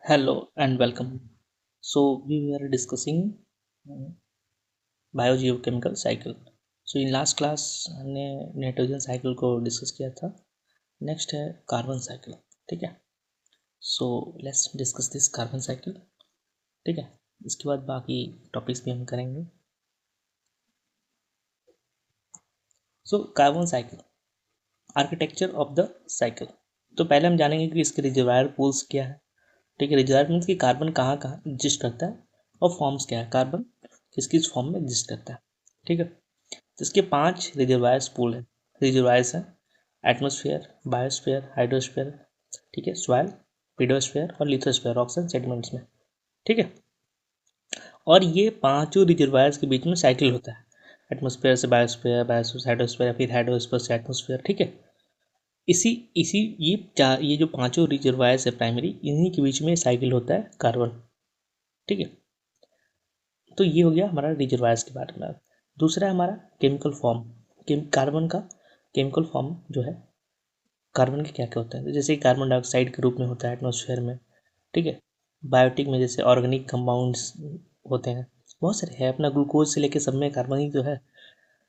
Hello and welcome. So we were discussing uh, biogeochemical cycle. So in last class हमने nitrogen cycle को discuss किया था. Next है carbon cycle. ठीक है. So let's discuss this carbon cycle. ठीक है. इसके बाद बाकी टॉपिक्स भी हम करेंगे. So carbon cycle, architecture of the cycle. तो पहले हम जानेंगे कि इसके रिजर्वायर पूल्स क्या है. ठीक है. रिजर्वायर मीन्स कि कार्बन कहाँ कहाँ एग्जिस्ट करता है और फॉर्म्स क्या है, कार्बन किस किस फॉर्म में एग्जिस्ट करता है. ठीक है. तो इसके 5 रिजर्वायर्स पूल है. रिजर्वायर्स हैं एटमॉस्फेयर, बायोस्फीयर, हाइड्रोस्फीयर, ठीक है, सॉइल, पीडोस्फीयर और लिथोस्फीयर, रॉक्स एंड सेडिमेंट्स में. ठीक है. और ये पांचों रिजर्वायर्स के बीच में साइकिल होता है. एटमॉस्फेयर से बायोस्फीयर, बायोस्फीयर से हाइड्रोस्फीयर, फिर हाइड्रोस्फीयर से एटमॉस्फेयर. ठीक है. इसी इसी ये जो पांचों रिजर्वायर्स है प्राइमरी, इन्हीं के बीच में साइकिल होता है कार्बन. ठीक है. तो ये हो गया हमारा रिजर्वायर्स के बारे में. दूसरा है हमारा केमिकल फॉर्म. कार्बन का केमिकल फॉर्म जो है, कार्बन के क्या क्या होता है. जैसे कार्बन डाइऑक्साइड के रूप में होता है एटमॉस्फेयर में. ठीक है. बायोटिक में जैसे ऑर्गेनिक कंपाउंड्स होते हैं, बहुत सारे हैं अपना, ग्लूकोज से लेके सब में कार्बन ही तो है.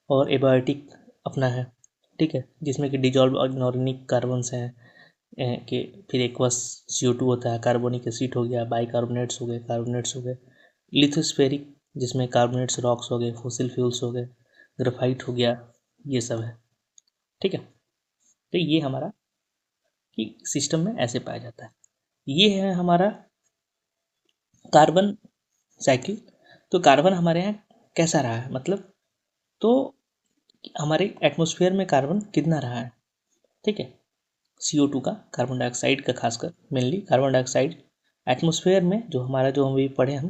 और एबायोटिक अपना है. ठीक है. जिसमें कि डिजॉल्व इनऑर्गेनिक कार्बन्स हैं कि फिर एक्वस CO2 होता है, कार्बोनिक एसिड हो गया, बाइकार्बोनेट्स हो गए, कार्बोनेट्स हो गए. लिथोस्फेरिक जिसमें कार्बोनेट्स रॉक्स हो गए, फोसिल फ्यूल्स हो गए, ग्राफाइट हो गया, ये सब है. ठीक है. तो ये हमारा कि सिस्टम में ऐसे पाया जाता है. ये है हमारा कार्बन साइकिल. तो कार्बन हमारे यहाँ कैसा रहा है, मतलब तो हमारे एटमॉस्फेयर में कार्बन कितना रहा है. ठीक है. CO2 का, कार्बन डाइऑक्साइड का, खासकर मेनली कार्बन डाइऑक्साइड एटमॉस्फेयर में, जो हमारा जो हम भी पढ़े हम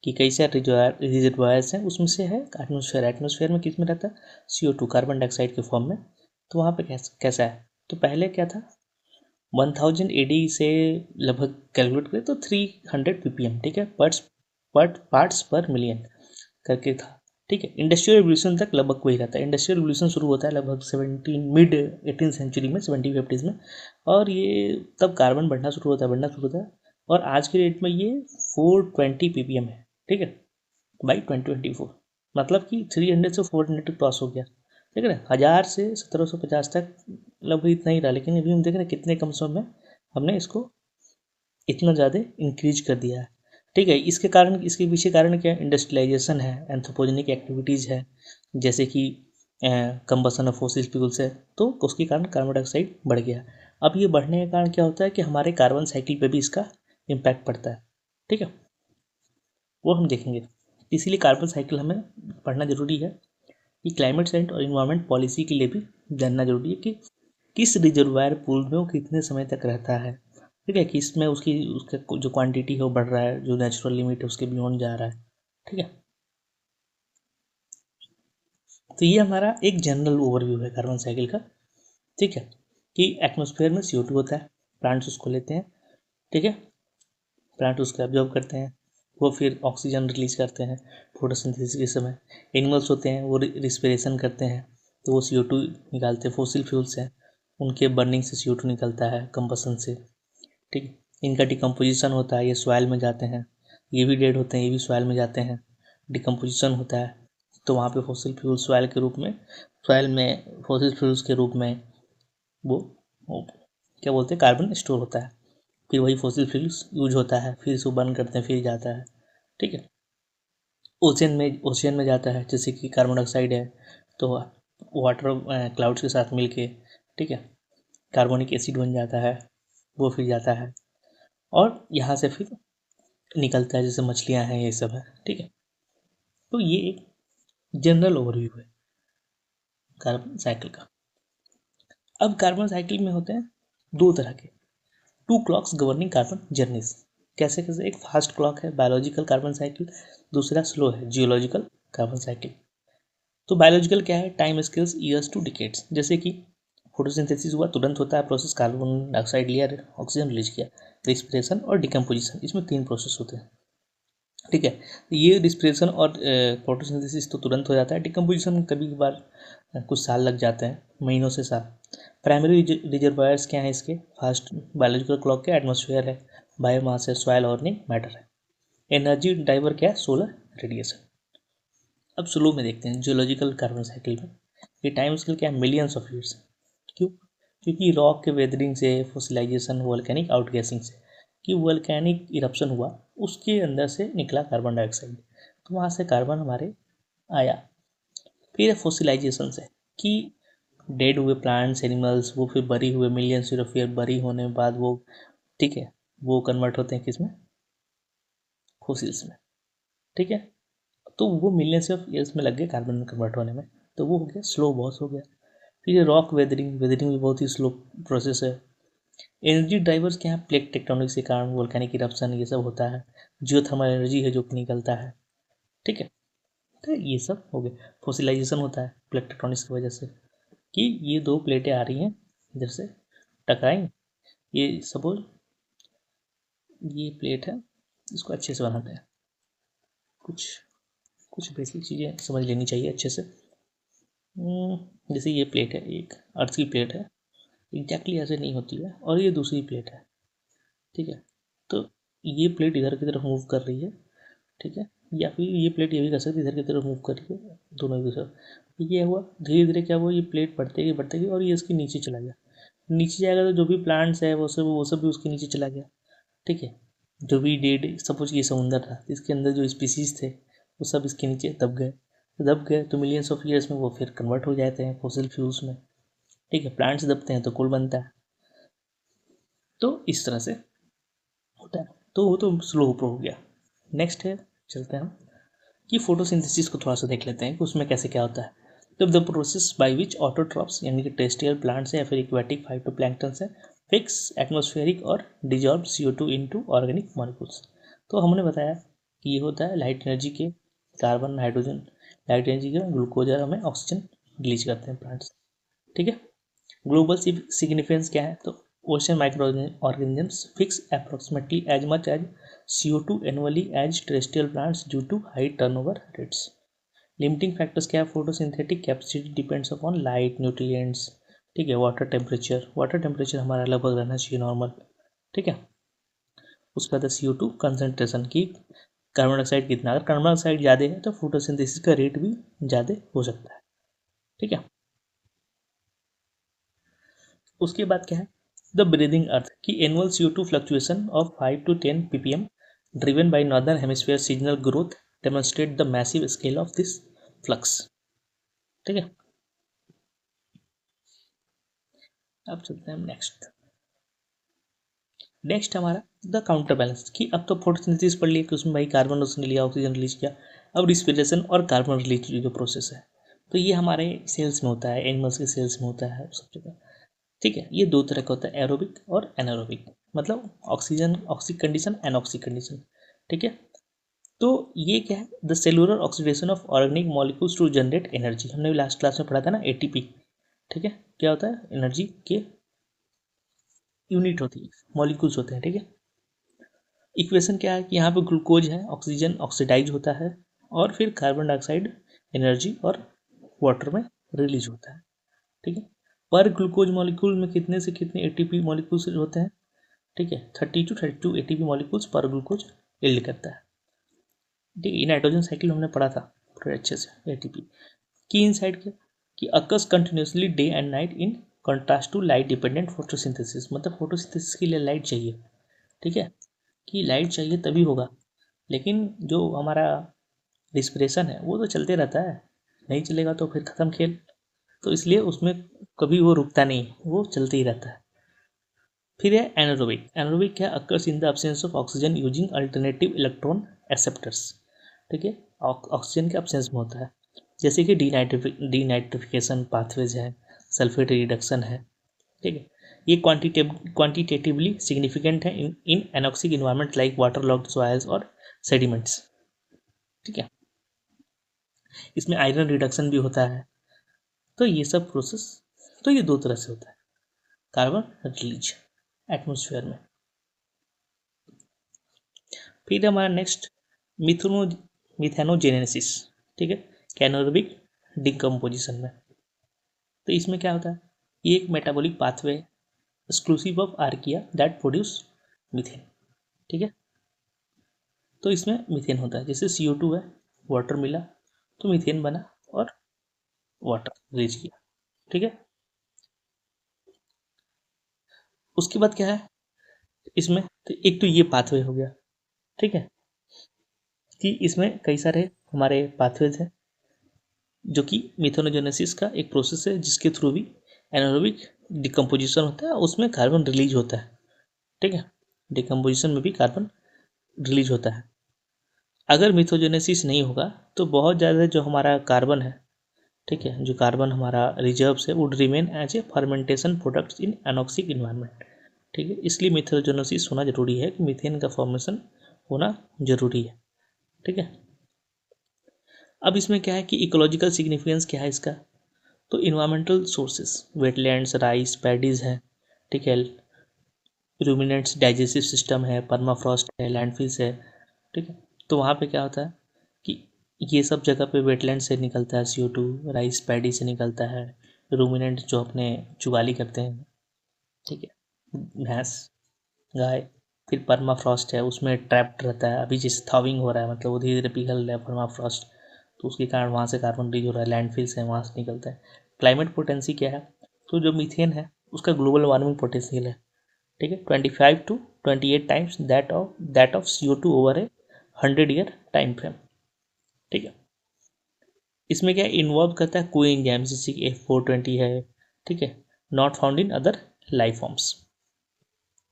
कि कई सारे रिजर्वायर्स हैं, उसमें से है एटमॉस्फेयर. एटमॉस्फेयर में किस में रहता है, CO2 कार्बन डाइऑक्साइड के फॉर्म में. तो वहाँ पे कैसा है, तो पहले क्या था, 1000 AD से लगभग कैलकुलेट करें तो 300 ppm. ठीक है. पार्ट्स पर मिलियन करके था. ठीक है. इंडस्ट्रियल रिवोल्यूशन तक लगभग वही रहता है. इंडस्ट्रियल रिवोल्यूशन शुरू होता है लगभग मिड 18 सेंचुरी में, 1750s में. और ये तब कार्बन बढ़ना शुरू होता है. और आज के डेट में ये 420 ppm है. ठीक है. बाई 2024, मतलब कि 300 से 400 क्रॉस हो गया. ठीक है ना. 1000 से 1750 तक लगभग इतना ही रहा, लेकिन अभी हम देख रहे हैं कितने कम समय में हमने इसको इतना ज़्यादा इंक्रीज कर दिया है. ठीक है. इसके कारण, इसके पीछे कारण क्या है, इंडस्ट्रियलाइजेशन है, एंथ्रोपोजेनिक एक्टिविटीज़ है, जैसे कि कंबसन ऑफ फॉसिल फ्यूल्स है, तो उसके कारण कार्बन डाइऑक्साइड बढ़ गया. अब ये बढ़ने के कारण क्या होता है कि हमारे कार्बन साइकिल पे भी इसका इम्पैक्ट पड़ता है. ठीक है. वो हम देखेंगे. इसीलिए कार्बन साइकिल हमें पढ़ना ज़रूरी है. कि क्लाइमेट चेंज और इन्वायरमेंट पॉलिसी के लिए भी जानना जरूरी है कि किस रिजर्वायर पूल में वो कितने समय तक रहता है. ठीक है. कि इसमें उसकी उसका जो क्वांटिटी है वो बढ़ रहा है, जो नेचुरल लिमिट है उसके बियॉन्ड जा रहा है. ठीक है. तो ये हमारा एक जनरल ओवरव्यू है कार्बन साइकिल का. ठीक है. कि एटमॉस्फेयर में CO2 होता है, प्लांट्स उसको लेते हैं. ठीक है. प्लांट उसको एब्जॉर्ब करते हैं, वो फिर ऑक्सीजन रिलीज करते हैं फोटोसिंथेसिस के समय. एनिमल्स होते हैं वो रिस्पिरेशन करते हैं, तो वो CO2 निकालते हैं. फोसिल फ्यूल्स हैं, उनके बर्निंग से CO2 निकलता है, कंबसन से. ठीक है. इनका डिकम्पोजिशन होता है, ये सॉइल में जाते हैं. ये भी डेड होते हैं, ये भी सॉइल में जाते हैं. डिकम्पोजिशन होता है, तो वहाँ पे फॉसिल फ्यूल सॉइल के रूप में, सॉइल में फॉसिल फ्यूल्स के रूप में वो क्या बोलते हैं, कार्बन स्टोर होता है. फिर वही फॉसिल फ्यूल्स यूज होता है, फिर इसको बर्न करते हैं, फिर जाता है. ठीक है. ओशियन में जाता है, जैसे कि कार्बन डाइऑक्साइड है, तो वाटर क्लाउड्स के साथ मिलके, ठीक है, कार्बोनिक एसिड बन जाता है, वो फिर जाता है और यहाँ से फिर निकलता है, जैसे मछलियाँ हैं, ये सब है. ठीक है. तो ये एक जनरल ओवरव्यू है कार्बन साइकिल का. अब कार्बन साइकिल में होते हैं दो तरह के, two clocks governing carbon journeys. कैसे कैसे, एक फास्ट क्लॉक है बायोलॉजिकल कार्बन साइकिल, दूसरा स्लो है जियोलॉजिकल कार्बन साइकिल. तो बायोलॉजिकल क्या है, time scales years to decades. जैसे कि फोटोसिंथेसिस हुआ, तुरंत होता है प्रोसेस, कार्बन डाइऑक्साइड लिया, ऑक्सीजन रिलीज किया. रिस्पिरेशन और डिकम्पोजिशन, इसमें 3 प्रोसेस होते हैं. ठीक है. तो ये रिस्पिरेशन और फोटोसिंथेसिस तो तुरंत हो जाता है. डिकम्पोजिशन कभी कभार कुछ साल लग जाते हैं, महीनों से साल. प्राइमरी रिजर्वायर्स क्या हैं इसके, फास्ट बायोलॉजिकल क्लॉक के एटमॉस्फेयर है, बायोमास है, सॉइल ऑर्गेनिक मैटर है। एनर्जी ड्राइवर क्या है? Solar radiation. अब स्लो में देखते हैं जियोलॉजिकल कार्बन साइकिल में। ये टाइम स्केल क्या है? Millions of years. क्यों? क्योंकि रॉक के वेदरिंग से, फोसिलाइजेशन, वोल्केनिक आउटगैसिंग से, कि वोल्केनिक इरप्शन हुआ उसके अंदर से निकला कार्बन डाइऑक्साइड, तो वहाँ से कार्बन हमारे आया। फिर फोसिलाइजेशन से, कि डेड हुए प्लांट्स एनिमल्स वो फिर बरी हुए, मिलियंस ऑफ ईयर बरी होने के बाद वो, ठीक है, वो कन्वर्ट होते हैं किसमें? फोसिल्स में। ठीक है, तो वो मिलियंस ऑफ ईयर्स में लग गए कार्बन में कन्वर्ट होने में, तो वो हो गया स्लो बहुत हो गया। फिर ये रॉक वेदरिंग, वेदरिंग भी बहुत ही स्लो प्रोसेस है। एनर्जी ड्राइवर्स क्या है? प्लेट टेक्टोनिक्स के कारण वोल्केनिक इरप्शन ये सब होता है, जियोथर्मल एनर्जी है जो कि निकलता है। ठीक है, तो ये सब हो गया। फोसिलाइजेशन होता है प्लेट टेक्टोनिक्स की वजह से, कि ये दो प्लेटें आ रही हैं इधर से टकराएंगे। ये सपोज ये प्लेट है, इसको अच्छे से बनाते हैं। कुछ कुछ बेसिक चीज़ें समझ लेनी चाहिए अच्छे से। जैसे ये प्लेट है, एक अर्थ की प्लेट है, एग्जैक्टली ऐसे नहीं होती है, और ये दूसरी प्लेट है। ठीक है, तो ये प्लेट इधर की तरफ मूव कर रही है। ठीक है, या फिर ये प्लेट ये भी कर सकती है इधर की तरफ मूव कर रही है, दोनों एक दूसरे। ये हुआ धीरे धीरे, क्या हुआ, ये प्लेट बढ़ते गई और ये इसके नीचे चला गया। नीचे जाएगा तो जो भी प्लांट्स है वो सब भी उसके नीचे चला गया। ठीक है, जो भी डेड, सपोज ये समुंदर था, इसके अंदर जो स्पीसीज थे वो सब इसके नीचे दब गए तो मिलियंस ऑफ ईयर्स में वो फिर कन्वर्ट हो जाते हैं फॉसिल फ्यूल्स में। ठीक है, प्लांट्स दबते हैं तो कोल बनता है। तो इस तरह से होता है, तो वो तो स्लो हो गया। नेक्स्ट है, चलते हैं हम कि फोटोसिंथेसिस को थोड़ा सा देख लेते हैं कि उसमें कैसे क्या होता है। तो the process by which autotrophs यानी कि टेरेस्ट्रियल प्लांट्स है या फिर एक्वाटिक फाइटोप्लैंक्टन है फिक्स एटमॉस्फेरिक और dissolve CO2 into organic molecules. तो हमने बताया कि ये होता है लाइट एनर्जी के कार्बन हाइड्रोजन, लाइट एनर्जी के ग्लूकोज और हमें ऑक्सीजन रिलीज करते हैं प्लांट्स। ठीक है, ग्लोबल सिग्निफिकेंस क्या है? तो ocean micro organisms fix approximately as much as CO2 annually as terrestrial plants due to high turnover rates. Limiting factors क्या है? Photosynthetic capacity depends upon light, nutrients. ठीक है, वाटर टेम्परेचर हमारा लगभग रहना चाहिए नॉर्मल। ठीक है, उसके बाद CO2 कंसनट्रेशन की, कार्बन डाइऑक्साइड कितना, अगर कार्बन डाइऑक्साइड ज़्यादा है तो फोटोसिंथेसिस का रेट भी ज़्यादा हो सकता है। ठीक है, उसके बाद क्या है? द ब्रीदिंग अर्थ की annual CO2 fluctuation of 5 to 10 ppm driven by northern hemisphere seasonal growth demonstrate the massive scale of this flux. ठीक है, अब चलते हैं नेक्स्ट। नेक्स्ट हमारा द काउंटर बैलेंस, कि अब तो फोटोसिंथेसिस पढ़ लिया कि उसमें भाई कार्बन उसने लिया, ऑक्सीजन रिलीज किया। अब रिस्पिरेशन और कार्बन रिलीज जो प्रोसेस है, तो ये हमारे सेल्स में होता है, एनिमल्स के सेल्स में होता है सब जगह। ठीक है, ये दो तरह का होता है, एरोबिक और एनारोबिक, मतलब oxygen oxic condition, anoxic condition. ठीक है, तो ये क्या है? The cellular oxidation of organic molecules to generate energy, हमने भी लास्ट क्लास में पढ़ा था ना, ATP। ठीक है, क्या होता है? एनर्जी के यूनिट होती है, मॉलिक्यूल्स होते हैं। ठीक है, इक्वेशन क्या है कि यहाँ पे ग्लूकोज है, ऑक्सीजन ऑक्सीडाइज होता है, और फिर कार्बन डाइऑक्साइड एनर्जी और वाटर में रिलीज होता है। ठीक है, पर ग्लूकोज मॉलिक्यूल में कितने से कितने ATP मॉलिक्यूल्स होते हैं? ठीक है, 30 to 32 ATP मॉलिक्यूल्स पर ग्लूकोज यील्ड करता है। ठीक है, नाइट्रोजन साइकिल हमने पढ़ा था पूरे अच्छे से। ATP की इनसाइड के कि occurs continuously day and night in contrast to light dependent photosynthesis, मतलब फोटोसिंथेसिस के लिए लाइट चाहिए। ठीक है, कि लाइट चाहिए तभी होगा, लेकिन जो हमारा रिस्पिरेशन है वो तो चलते रहता है, नहीं चलेगा तो फिर ख़त्म खेल। तो इसलिए उसमें कभी वो रुकता नहीं, वो चलते ही रहता है। फिर है एनारोबिक। एनारोबिक क्या? Occurs in the absence of oxygen using alternative electron acceptors. ठीक है, ऑक्सीजन के एब्सेंस में होता है, जैसे कि डीनाइट्रिफिकेशन पाथवेज है, सल्फेट रिडक्शन है। ठीक है, ये क्वांटिटेटिवली सिग्निफिकेंट है in anoxic environment like waterlogged soils और सेडिमेंट्स। ठीक है, इसमें आयरन रिडक्शन भी होता है। तो ये सब प्रोसेस, तो ये दो तरह से होता है, कार्बन रिलीज एटमोसफेयर में। फिर हमारा नेक्स्ट मिथुनो मिथेनोजेनेसिस। ठीक है, कैनोरबिक डिकम्पोजिशन में। तो इसमें क्या होता है? ये एक metabolic pathway exclusive of archaea that produce methane. ठीक है। तो इसमें मीथेन होता है, जैसे CO2 है, वाटर मिला तो मीथेन बना और वाटर रिलीज किया। ठीक है। उसके बाद क्या है इसमें, तो एक तो ये पाथवे हो गया। ठीक है, कि इसमें कई सारे हमारे पाथवेज हैं, जो कि मिथेनोजेनेसिस का एक प्रोसेस है जिसके थ्रू भी एनारोबिक डिकम्पोजिशन होता है, उसमें कार्बन रिलीज होता है। ठीक है, डिकम्पोजिशन में भी कार्बन रिलीज होता है। अगर मिथोजेनेसिस नहीं होगा तो बहुत ज़्यादा जो हमारा कार्बन है, ठीक है, जो कार्बन हमारा रिजर्व्स है, would remain as a fermentation products in anoxic environment. ठीक है, इसलिए मिथोजेनेसिस होना जरूरी है, कि मीथेन का फॉर्मेशन होना जरूरी है। ठीक है। अब इसमें क्या है कि इकोलॉजिकल सिग्निफिकेंस क्या है इसका, तो environmental sources, wetlands, rice paddies हैं, ठीक है, रूमिनेंट्स डाइजेस्टिव सिस्टम है, परमाफ्रॉस्ट है, लैंडफिल्स है। ठीक है, तो वहाँ पे क्या होता है कि ये सब जगह पे वेटलैंड से निकलता है CO2, राइस पैडी से निकलता है, रूमिनेंट जो अपने चुगाली करते हैं, ठीक है, भैंस, गाय। फिर परमाफ्रॉस्ट है, उसमें ट्रैप्ड रहता है, अभी जिस थॉविंग हो रहा है, मतलब वो धीरे धीरे पिघल रहा है परमाफ्रॉस्ट, तो उसके कारण वहाँ से कार्बन रिलीज हो रहा है, लैंडफिल्स है वहाँ से निकलता है। क्लाइमेट पोटेंसी क्या है, तो जो मीथेन है उसका ग्लोबल वार्मिंग पोटेंशियल है, ठीक है, 25 to 28 times that of CO2 over A 100 year time frame. ठीक है, इसमें क्या इन्वॉल्व करता है कोई एंजाइम, जैसे कि F420 है, ठीक है, not found in other life forms.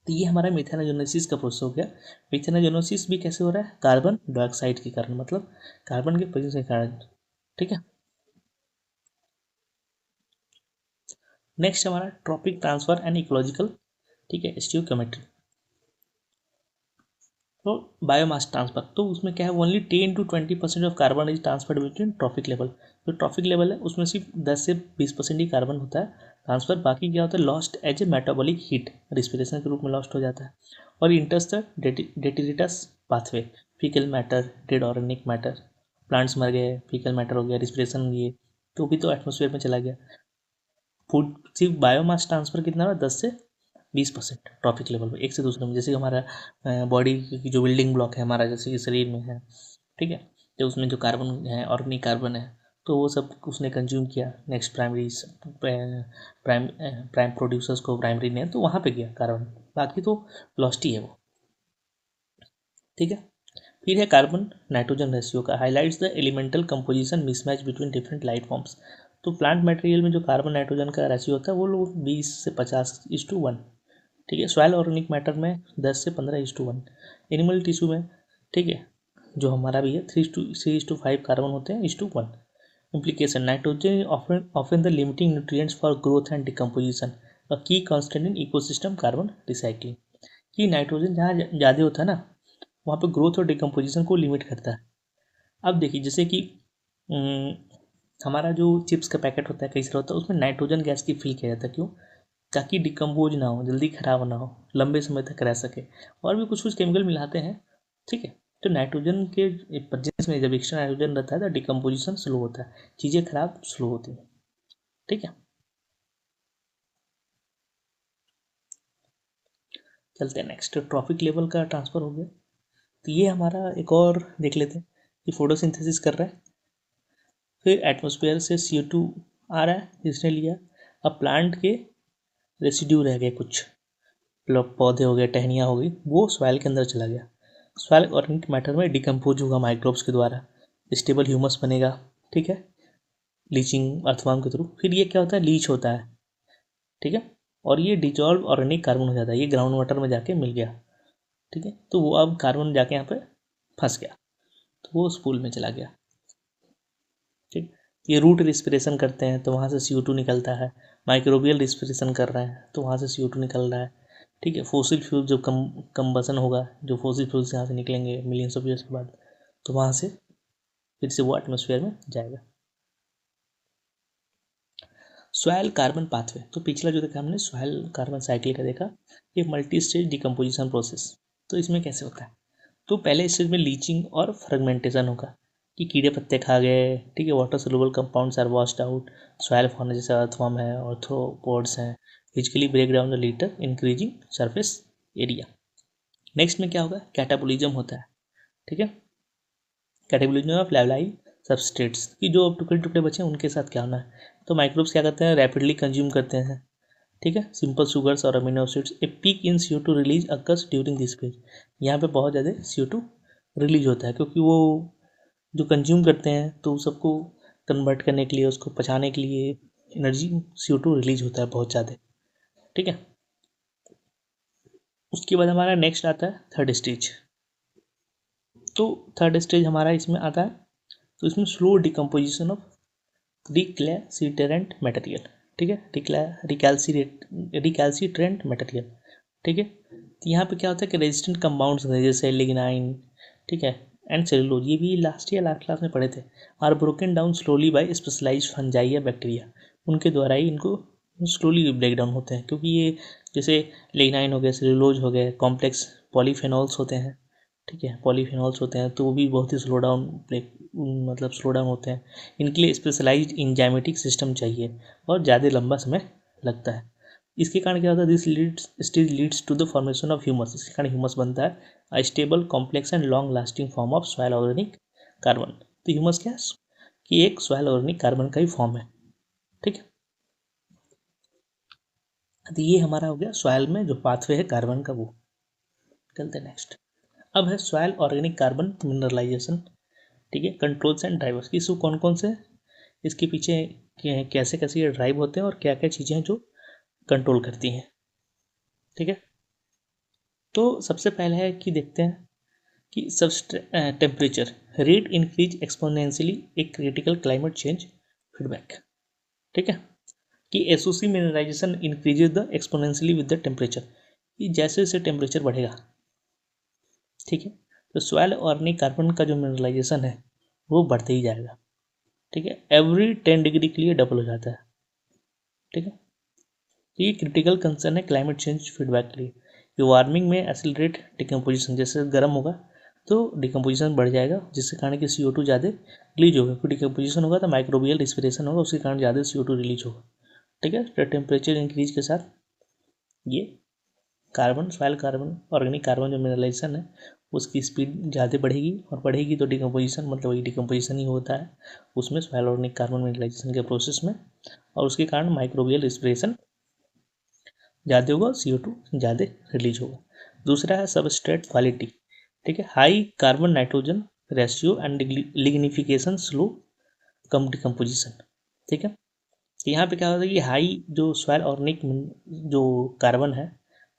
तो ये हमारा मिथेनोजेनेसिस का प्रोसेस हो गया। मिथेनोजेनेसिस भी कैसे हो रहा है, कार्बन डाइऑक्साइड के कारण, मतलब कार्बन के प्रेजेंस के कारण। ठीक है। नेक्स्ट हमारा ट्रॉपिक ट्रांसफर एंड इकोलॉजिकल, ठीक है, स्टियोकेमेट्री। तो बायोमास ट्रांसफर, तो उसमें क्या है, only 10 to 20% of carbon is transferred between trophic level. जो ट्रॉपिक लेवल है उसमें सिर्फ 10 से 20% ही कार्बन होता है ट्रांसफर, बाकी क्या होता है, lost as a metabolic heat, respiration के रूप में लॉस्ट हो जाता है। और enters the detritus pathway, faecal matter, dead organic matter, plants मर गए, फीकल मैटर हो गया, रिस्पिरेशन ये तो भी तो एटमोसफेयर में चला गया। फूड सिर्फ बायोमास ट्रांसफर कितना हुआ, 10 से 20% ट्रॉपिक लेवल पे, एक से दूसरे में, जैसे कि हमारा बॉडी की जो बिल्डिंग ब्लॉक है हमारा, जैसे कि शरीर में है, ठीक है, तो उसमें जो कार्बन है, ऑर्गेनिक कार्बन है, तो वो सब उसने कंज्यूम किया, नेक्स्ट प्राइमरी प्राइम प्रोड्यूसर्स को प्राइमरी ने, तो वहाँ पे गया कार्बन, बाकी तो लॉस्ट ही है वो। ठीक है। फिर है कार्बन नाइट्रोजन रेशियो का, highlights the elemental composition mismatch between different life forms. तो प्लांट मटेरियल में जो कार्बन नाइट्रोजन का रेशियो होता है वो लोग 20 से 50:1। ठीक है, सॉइल ऑर्गेनिक मैटर में 10 से 15:1। एनिमल टिश्यू में, ठीक है, जो हमारा भी है, 3:5 कार्बन होते हैं, 1:1। Implication, nitrogen often the limiting nutrients for growth and decomposition, a key constant in ecosystem carbon recycling. कि नाइट्रोजन जहाँ ज़्यादा होता है ना, वहाँ पे ग्रोथ और डिकम्पोजिशन को लिमिट करता है। अब देखिए, जैसे कि हमारा जो चिप्स का पैकेट होता है, कई सारा होता है, उसमें नाइट्रोजन गैस की फिल किया जाता है, क्यों, ताकि डिकम्पोज ना हो, जल्दी खराब ना हो, लंबे समय तक रह सके। और भी कुछ कुछ केमिकल मिलाते हैं। ठीक है, तो नाइट्रोजन के प्रेजेंस में जब एक्स्ट्रा नाइट्रोजन रहता है तो डिकम्पोजिशन स्लो होता है, चीज़ें खराब स्लो होती हैं। ठीक है, चलते हैं नेक्स्ट, ट्रॉपिक लेवल का ट्रांसफर हो गया। तो ये हमारा एक और देख लेते हैं कि फोटोसिंथेसिस कर रहा है, फिर एटमॉस्फेयर से CO2 आ रहा है जिसने लिया। अब प्लांट के रेसिड्यू रह गए कुछ, मतलब पौधे हो गए, टहनियाँ हो गई, वो सॉइल के अंदर चला गया। सॉइल ऑर्गेनिक मैटर में डिकम्पोज होगा माइक्रोब्स के द्वारा, स्टेबल ह्यूमस बनेगा। ठीक है, लीचिंग अर्थवर्म के थ्रू, फिर ये क्या होता है, लीच होता है। ठीक है, और ये डिजॉल्व ऑर्गेनिक कार्बन हो जाता है, ये ग्राउंड वाटर में जाके मिल गया। ठीक है, तो वो अब कार्बन जाके यहाँ पे फंस गया, तो वो उस पूल में चला गया। ठीक, ये रूट रिस्पिरेशन करते हैं तो वहाँ से CO2 निकलता है, माइक्रोबियल रिस्पिरेशन कर रहे हैं तो वहाँ से CO2 निकल रहा है। ठीक है, फोसिल फ्यूल जो कम्बसन होगा, जो फोसिल फ्यूल्स यहाँ से निकलेंगे मिलियंस ऑफ ईयर्स के बाद, तो वहाँ से फिर से वो एटमोसफेयर में जाएगा। सॉयल कार्बन पाथवे, तो पिछला जो देखा हमने सॉयल कार्बन साइकिल का देखा, ये मल्टी स्टेज डिकम्पोजिशन प्रोसेस। तो इसमें कैसे होता है, तो पहले स्टेज में लीचिंग और फ्रेगमेंटेशन होगा, कि कीड़े पत्ते खा गए, ठीक है, water soluble compounds are washed out, soil form जैसे अर्थवर्म है, ऑर्थ्रोपोड्स हैं, physically break down the litter increasing surface area. Next में क्या होगा, कैटाबोलिज्म होता है, ठीक है, कैटाबोलिज्म ऑफ लाइवलाइव सबस्ट्रेट्स की जो टुकड़े टुकड़े बचे हैं उनके साथ क्या होना है। तो माइक्रोब्स क्या करते हैं, रैपिडली कंज्यूम करते हैं, ठीक है, सिंपल शुगर्स और amino acids. A peak in CO2 release occurs during this phase. यहाँ पे बहुत ज़्यादा CO2 रिलीज होता है क्योंकि वो जो कंज्यूम करते हैं तो सबको कन्वर्ट करने के लिए, उसको पचाने के लिए एनर्जी CO2 रिलीज होता है बहुत ज़्यादा, ठीक है। उसके बाद हमारा नेक्स्ट आता है थर्ड स्टेज। तो थर्ड स्टेज हमारा इसमें आता है, तो इसमें स्लो डिकम्पोजिशन ऑफ रिक्लैसिटेरेंट मटेरियल, ठीक है, रिकैल्सिट्रेंट मटेरियल, ठीक है। तो यहाँ पे क्या होता है कि रेजिस्टेंट कंपाउंड्स होते हैं जैसे लिग्नाइन, ठीक है, एंड सेलुलोज, ये भी लास्ट क्लास में पढ़े थे, are broken down slowly by specialised fungi या बैक्टीरिया, उनके द्वारा ही इनको स्लोली ब्रेक डाउन होते हैं, क्योंकि ये जैसे लिग्नाइन हो गया, सेलुलोज हो गए, कॉम्प्लेक्स पॉलीफेनॉल्स होते हैं, ठीक है, पॉलीफेनॉल्स होते हैं, तो वो भी बहुत ही स्लो डाउन ब्रेक मतलब स्लो डाउन होते हैं। इनके लिए स्पेशलाइज्ड इंजाइमेटिक सिस्टम चाहिए और ज़्यादा लंबा समय लगता है। इसके कारण क्या होता है, this leads stage leads to the formation of humus, इसके कारण ह्यूमस बनता है, a stable complex and long lasting form of soil organic carbon. तो ह्यूमस क्या है कि एक सॉइल ऑर्गेनिक कार्बन का ही फॉर्म है, ठीक है। तो ये हमारा हो गया सॉइल में जो पाथवे है कार्बन का, वो चलते नेक्स्ट। अब है सॉइल ऑर्गेनिक कार्बन मिनरलाइजेशन, ठीक है, कंट्रोल्स एंड ड्राइवर्स की इसको कौन कौन से इसके पीछे कैसे कैसे ये ड्राइव होते हैं और क्या क्या चीज़ें हैं जो कंट्रोल करती हैं, ठीक है। तो सबसे पहले है कि देखते हैं कि temperature rate increase exponentially a critical climate change feedback, ठीक है, कि एसोसी mineralization increases the exponentially with the temperature, कि जैसे जैसे टेम्परेचर बढ़ेगा, ठीक है, तो सॉइल ऑर्गेनिक कार्बन का जो मिनरलाइजेशन है वो बढ़ते ही जाएगा, ठीक है, एवरी 10 डिग्री के लिए डबल हो जाता है, ठीक है। तो ये क्रिटिकल कंसर्न है क्लाइमेट चेंज फीडबैक के लिए, कि वार्मिंग में एसिलरेट डिकम्पोजिशन, जैसे गर्म होगा तो डिकम्पोजिशन बढ़ जाएगा, जिसके कारण कि CO2 ज़्यादा रिलीज होगा, फिर डिकम्पोजिशन होगा तो माइक्रोबियल रिस्पिरेशन होगा, उसके कारण ज़्यादा CO2 रिलीज होगा, ठीक है। तो टेम्परेचर इंक्रीज के साथ ये carbon soil carbon organic carbon जो मिनरलाइजेशन है उसकी स्पीड ज़्यादा बढ़ेगी, और बढ़ेगी तो डिकम्पोजिशन मतलब वही डिकम्पोजिशन ही होता है उसमें सॉइल ऑर्गेनिक कार्बन मिनरलाइजेशन के प्रोसेस में, और उसके कारण माइक्रोबियल रिस्पिरेशन ज़्यादा होगा, CO2 ज़्यादा रिलीज होगा। दूसरा है सबस्ट्रेट क्वालिटी, ठीक है, high carbon nitrogen ratio and lignification slow come decomposition, ठीक है। तो यहाँ पे क्या होता है कि हाई जो सॉइल ऑर्गेनिक जो कार्बन है,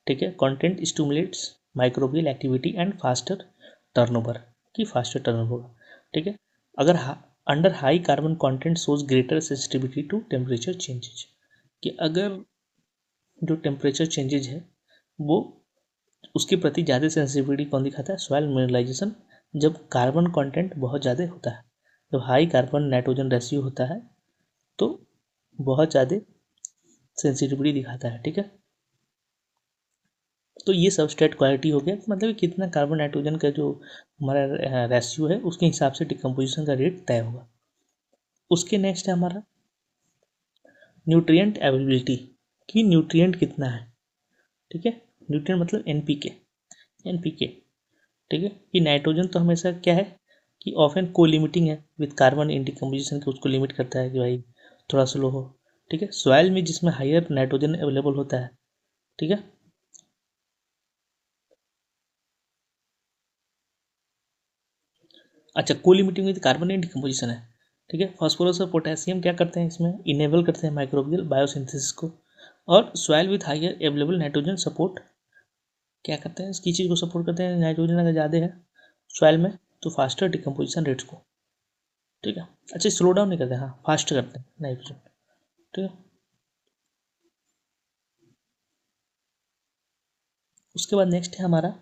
ठीक है, content stimulates microbial activity and faster turnover, की फास्टर टर्नओवर, ठीक है। अगर under high carbon content shows greater sensitivity to temperature changes, कि अगर जो टेम्परेचर चेंजेज है वो उसके प्रति ज़्यादा सेंसिटिविटी कौन दिखाता है, सॉइल मिनरलाइजेशन, जब कार्बन कंटेंट बहुत ज़्यादा होता है, जब हाई कार्बन नाइट्रोजन रेशियो होता है तो बहुत ज़्यादा सेंसिटिविटी दिखाता है, ठीक है। तो ये सबस्ट्रेट क्वालिटी हो गया, मतलब कितना कार्बन नाइट्रोजन का जो हमारा रेशियो है उसके हिसाब से डिकम्पोजिशन का रेट तय होगा। उसके नेक्स्ट है हमारा न्यूट्रिएंट अवेलेबिलिटी, कि न्यूट्रिएंट कितना है, ठीक है, न्यूट्रिएंट मतलब एनपीके, ठीक है, कि नाइट्रोजन तो हमेशा क्या है कि ऑफन को लिमिटिंग है विद कार्बन इन डिकम्पोजिशन के, उसको लिमिट करता है कि भाई थोड़ा स्लो हो, ठीक है। सॉइल में जिसमें हायर नाइट्रोजन अवेलेबल होता है, ठीक है, अच्छा, को limiting with carbon in decomposition है, ठीक है। फास्फोरस और पोटेशियम क्या करते हैं इसमें, इनेबल करते हैं माइक्रोबियल बायोसिंथेसिस को, और soil with higher available nitrogen support क्या करते हैं, इसकी चीज़ को सपोर्ट करते हैं, नाइट्रोजन अगर ज़्यादा है सॉइल में तो फास्टर डिकम्पोजिशन रेट्स को, ठीक है। अच्छा, स्लो डाउन नहीं करते, हाँ फास्ट करते हैं नाइट्रोजन, ठीक है। उसके बाद नेक्स्ट है हमारा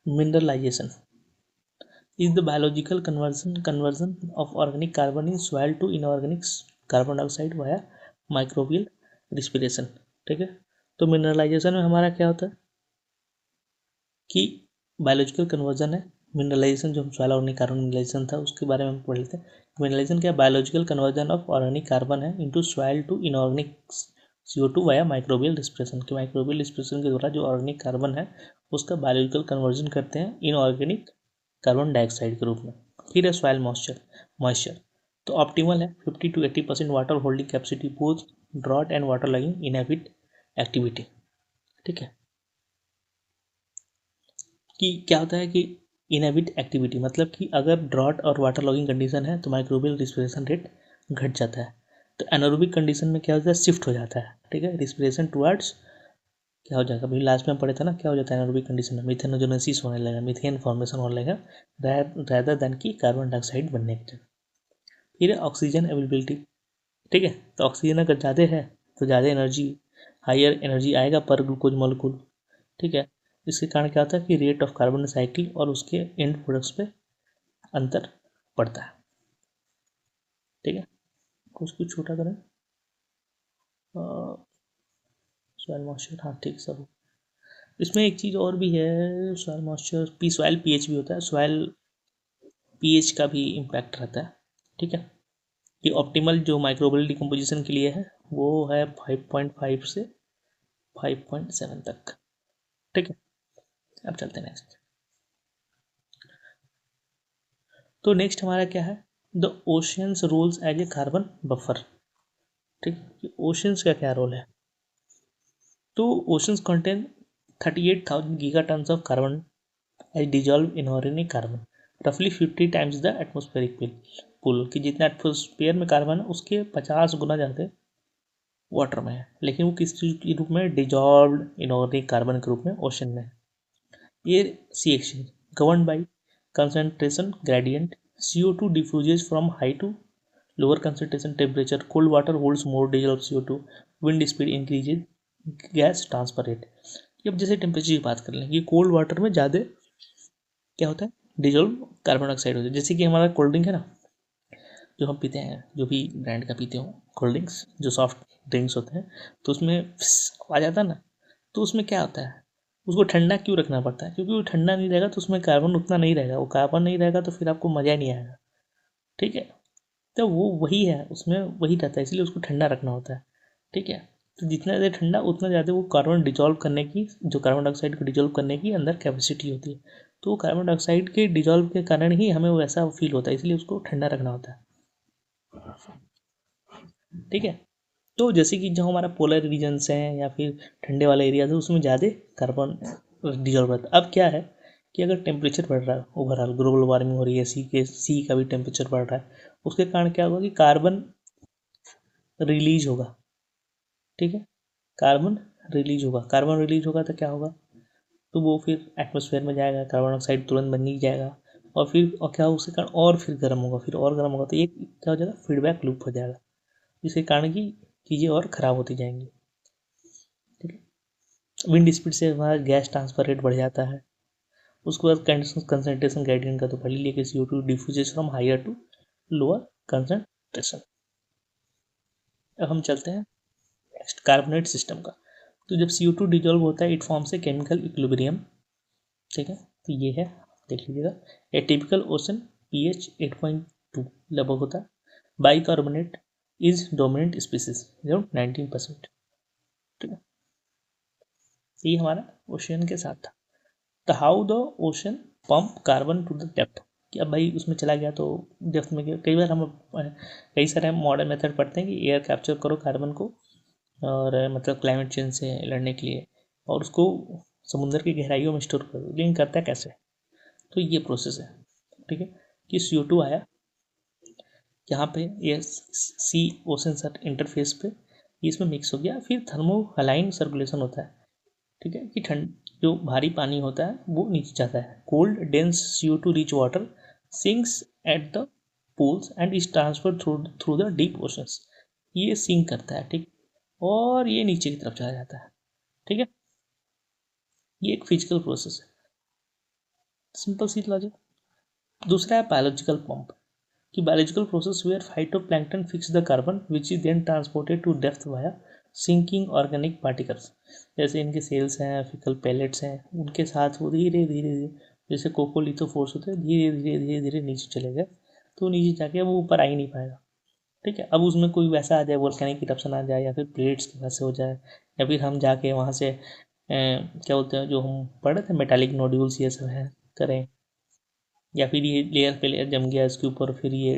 mineralisation, is the biological conversion of organic carbon in soil to inorganic carbon dioxide via microbial respiration, ठीक है। तो मिनरलाइजेशन में हमारा क्या होता है कि बायोलॉजिकल कन्वर्जन है, मिनरलाइजेशन जो हम सॉइल ऑर्गेनिक कार्बन मिनरलाइजेशन था उसके बारे में हम पढ़ लेते हैं। मिनरलाइजेशन क्या है, biological conversion of organic carbon है into soil to inorganic CO2 via microbial respiration, कि माइक्रोबियल रिस्पिरेशन के द्वारा जो ऑर्गेनिक कार्बन है उसका बायोलॉजिकल कन्वर्जन करते हैं इनऑर्गेनिक कार्बन डाइऑक्साइड के रूप में। फिर है सॉइल मॉइस्चर तो ऑप्टिमल है 50 to 80% water holding capacity both drought and water logging inhibit activity. ठीक है, कि क्या होता है कि इनहैबिट एक्टिविटी मतलब कि अगर ड्रॉट और वाटर लॉगिंग कंडीशन है तो माइक्रोबियल रिस्पिरेशन रेट घट जाता है। तो एनारोबिक कंडीशन में क्या होता है, शिफ्ट हो जाता है। ठीक है, रिस्पिरेशन टुवर्ड्स क्या हो जाएगा, अभी लास्ट में पढ़े थे ना, क्या हो जाता है एनारोबिक कंडीशन में, मिथेनोजेनेसिस होने लगेगा, मीथेन फॉर्मेशन होने लगेगा रैदर देन की कार्बन डाइऑक्साइड बनने की जगह। फिर है ऑक्सीजन अवेलेबिलिटी। ठीक है, तो ऑक्सीजन अगर ज़्यादा है तो ज़्यादा एनर्जी, हायर एनर्जी आएगा पर ग्लूकोज मॉलिक्यूल। ठीक है, इसके कारण क्या होता है कि रेट ऑफ कार्बन साइकिल और उसके एंड प्रोडक्ट्स पे अंतर पड़ता है। ठीक है, कुछ कुछ छोटा करें सॉइल मॉइस्चर, हाँ ठीक सब। इसमें एक चीज़ और भी है, soil moisture P soil pH भी होता है, सॉइल पीएच का भी इम्पैक्ट रहता है। ठीक है, कि ऑप्टिमल जो माइक्रोबियल डिकम्पोजिशन के लिए है वो है 5.5 से 5.7 तक। ठीक है, अब चलते हैं नेक्स्ट। तो नेक्स्ट हमारा क्या है, the oceans roles as a carbon buffer. ठीक, ओशियंस का क्या रोल है, तो oceans contain 38,000 gigatons of carbon as dissolved in organic carbon, रफली 50 times द एटमोस्फेरिक पुल, कि जितना एटमोस्फेयर में कार्बन है उसके 50 गुना ज़्यादा वाटर में है, लेकिन वो किस चीज़ के रूप में, डिजॉल्व्ड इनऑर्गेनिक कार्बन के रूप में ओशन में। ये sea exchange govern by concentration gradient, CO2 diffuses from high to lower concentration temperature, cold water holds more dissolved CO2, wind speed increases, gas transfer rate. अब जैसे टेम्परेचर की बात कर लें कि कोल्ड वाटर में ज़्यादा क्या होता है, डिजोल्व कार्बन डाइऑक्साइड होता है। जैसे कि हमारा कोल्ड ड्रिंक है ना, जो हम पीते हैं, जो भी ब्रांड का पीते हो कोल्ड ड्रिंक्स, जो सॉफ्ट ड्रिंक्स होते हैं, तो उसमें आ जाता है ना, तो उसमें क्या होता है, उसको ठंडा क्यों रखना पड़ता है, क्योंकि वो ठंडा नहीं रहेगा तो उसमें कार्बन उतना नहीं रहेगा, वो कार्बन नहीं रहेगा तो फिर आपको मज़ा नहीं आएगा। ठीक है, तो वो वही है, उसमें वही रहता है, इसलिए उसको ठंडा रखना होता है। ठीक है, तो जितना ज़्यादा ठंडा उतना ज़्यादा वो कार्बन डिजॉल्व करने की, जो कार्बन डाइऑक्साइड को डिजॉल्व करने की अंदर कैपेसिटी होती है, तो कार्बन डाइऑक्साइड के डिजॉल्व के कारण ही हमें वैसा फील होता है, इसलिए उसको ठंडा रखना होता है। ठीक है, तो जैसे कि जो हमारा पोलर रीजन्स हैं या फिर ठंडे वाले एरियाज है उसमें ज़्यादा कार्बन डिजॉल्व रहता है। अब क्या है कि अगर टेम्परेचर बढ़ रहा है, ओवरऑल ग्लोबल वार्मिंग हो रही है, सी का भी टेम्परेचर बढ़ रहा है, उसके कारण क्या होगा कि कार्बन रिलीज होगा। ठीक है, कार्बन कार्बन रिलीज होगा तो क्या होगा, तो वो फिर एटमोसफेयर में जाएगा, कार्बन डाइऑक्साइड तुरंत बन ही जाएगा, और क्या उसके कारण और फिर गर्म होगा, फिर और गर्म होगा, तो ये क्या हो जाएगा, फीडबैक लूप हो जाएगा, जिसके कारण की चीज़ें और ख़राब होती जाएंगी। ठीक है, विंड स्पीड से हमारा गैस ट्रांसफर रेट बढ़ जाता है। उसके बाद कंसनट्रेशन ग्रेडियंट का तो पहले लिए कि CO2 diffuses from higher to lower concentration. अब हम चलते हैं नेक्स्ट कार्बोनेट सिस्टम का। तो जब CO2 डिजॉल्व होता है it forms a chemical equilibrium. ठीक है, तो ये है, देख लीजिएगा, ए टिपिकल ओशन pH 8.2 लगभग होता है, bicarbonate is dominant species around 19%। ठीक है, ये हमारा ओशियन के साथ था। तो how the ocean pump carbon to the depth, कि अब भाई उसमें चला गया तो डेप्थ में गया। कई बार हम कई सारे मॉडर्न मेथड पढ़ते हैं कि एयर कैप्चर करो कार्बन को, और मतलब क्लाइमेट चेंज से लड़ने के लिए, और उसको समुद्र की गहराइयों में स्टोर करो, लेकिन करता है कैसे, तो ये प्रोसेस है। ठीक है, कि CO2 आया यहाँ पे, ये सी ओशन सर इंटरफेस पे, इसमें मिक्स हो गया, फिर थर्मो हलाइन सर्कुलेशन होता है। ठीक है, कि ठंड जो भारी पानी होता है वो नीचे जाता है, cold dense CO2 rich water sinks at the poles and is transfer through through the deep oceans, ये सिंक करता है। ठीक, और ये नीचे की तरफ चला जाता है। ठीक है, ये एक फिजिकल प्रोसेस है, सिंपल सी लॉजिक। दूसरा है बायोलॉजिकल पंप, कि biological process where phytoplankton fix the carbon which is then transported to depth via sinking organic particles. जैसे इनके सेल्स हैं, फिकल पैलेट्स हैं, उनके साथ वो धीरे धीरे धीरे, जैसे कोकोलिथोफोर्स होते हैं, धीरे धीरे धीरे धीरे नीचे चले गए, तो नीचे जाके वो ऊपर आ ही नहीं पाएगा। ठीक है। अब उसमें कोई वैसा आ जाए, वोल्केनिक इरप्शन आ जाए, या फिर प्लेट्स की वजह से हो जाए, या फिर हम जाके वहाँ से क्या बोलते हैं जो हम पढ़े थे मेटालिक नोड्यूल्स ये सब है करें, या फिर ये लेयर पे लेयर जम गया इसके ऊपर, फिर ये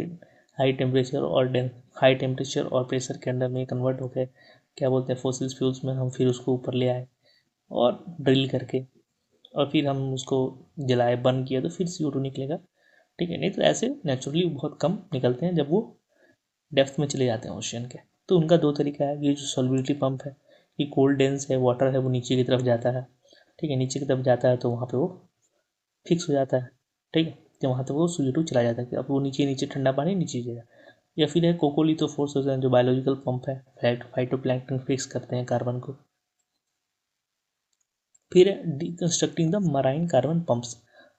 हाई टेम्परेचर और हाई टेम्परेचर और प्रेशर के अंदर में कन्वर्ट होकर क्या बोलते हैं फोसिल्स फ्यूल्स में, हम फिर उसको ऊपर ले आए और ड्रिल करके, और फिर हम उसको जलाए, बर्न किया, तो फिर CO2 निकलेगा। ठीक है, नहीं तो ऐसे नेचुरली बहुत कम निकलते हैं जब वो डेप्थ में चले जाते हैं ओशियन के। तो उनका दो तरीका है, ये जो सॉल्बिलिटी पंप है, ये कोल्ड डेंस है, वाटर है वो नीचे की तरफ जाता है। ठीक है, नीचे की तरफ जाता है तो वहाँ पे वो फिक्स हो जाता है। ठीक है, तो वहाँ तक वो CO2 चला जाता है कि अब वो नीचे नीचे ठंडा पानी नीचे जाएगा। या फिर है कोकोलिथोफोर्स होता है जो बायोलॉजिकल पंप है, फाइटोप्लैंक्टन फिक्स करते हैं कार्बन को। फिर है deconstructing the marine carbon pumps,